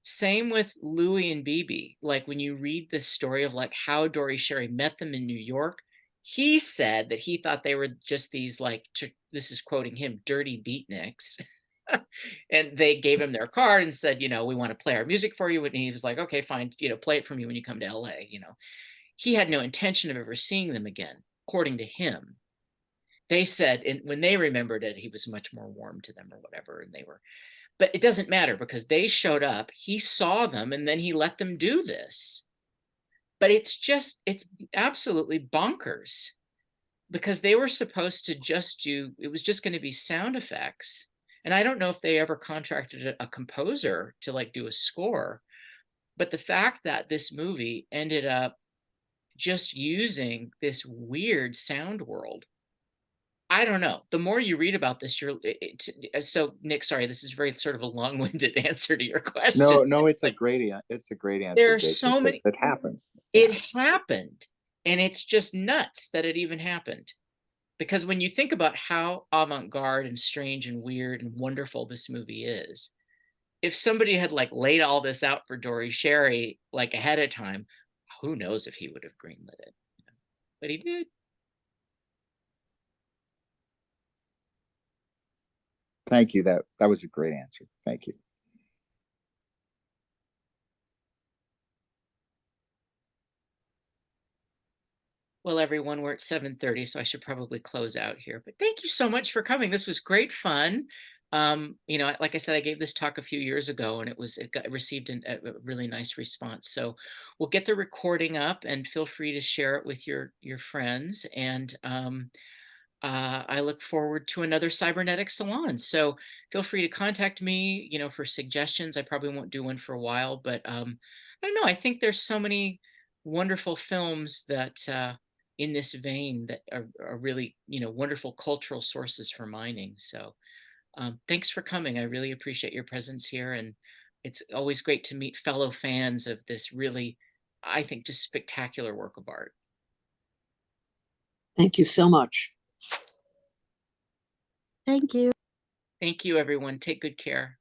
Same with Louis and Bibi. Like when you read the story of like how Dory Sherry met them in New York, he said that he thought they were just these like, this is quoting him, dirty beatniks. And they gave him their card and said, you know, we want to play our music for you. And he was like, okay, fine, you know, play it for me when you come to LA. You know, he had no intention of ever seeing them again, according to him. They said, and when they remembered it, he was much more warm to them or whatever. And they were, but it doesn't matter because they showed up, he saw them, and then he let them do this. But it's just, it's absolutely bonkers because they were supposed to just do, it was just going to be sound effects. And I don't know if they ever contracted a composer to like do a score, but the fact that this movie ended up just using this weird sound world, I don't know. The more you read about this, so Nick, sorry, this is very sort of a long-winded answer to your question. No, it's a great answer. There are Jason, so many. it happens. It happened, and it's just nuts that it even happened. Because when you think about how avant-garde and strange and weird and wonderful this movie is, if somebody had like laid all this out for Dory Sherry like ahead of time, who knows if he would have greenlit it? But he did. Thank you. That was a great answer. Thank you. Well, everyone, we're at 7:30, so I should probably close out here. But thank you so much for coming. This was great fun. You know, like I said, I gave this talk a few years ago, and it received a really nice response. So we'll get the recording up, and feel free to share it with your friends. And I look forward to another cybernetic salon. So feel free to contact me, you know, for suggestions. I probably won't do one for a while, but I don't know. I think there's so many wonderful films that in this vein that are really, you know, wonderful cultural sources for mining. So thanks for coming. I really appreciate your presence here. And it's always great to meet fellow fans of this really, I think, just spectacular work of art. Thank you so much. Thank you. Thank you, everyone. Take good care.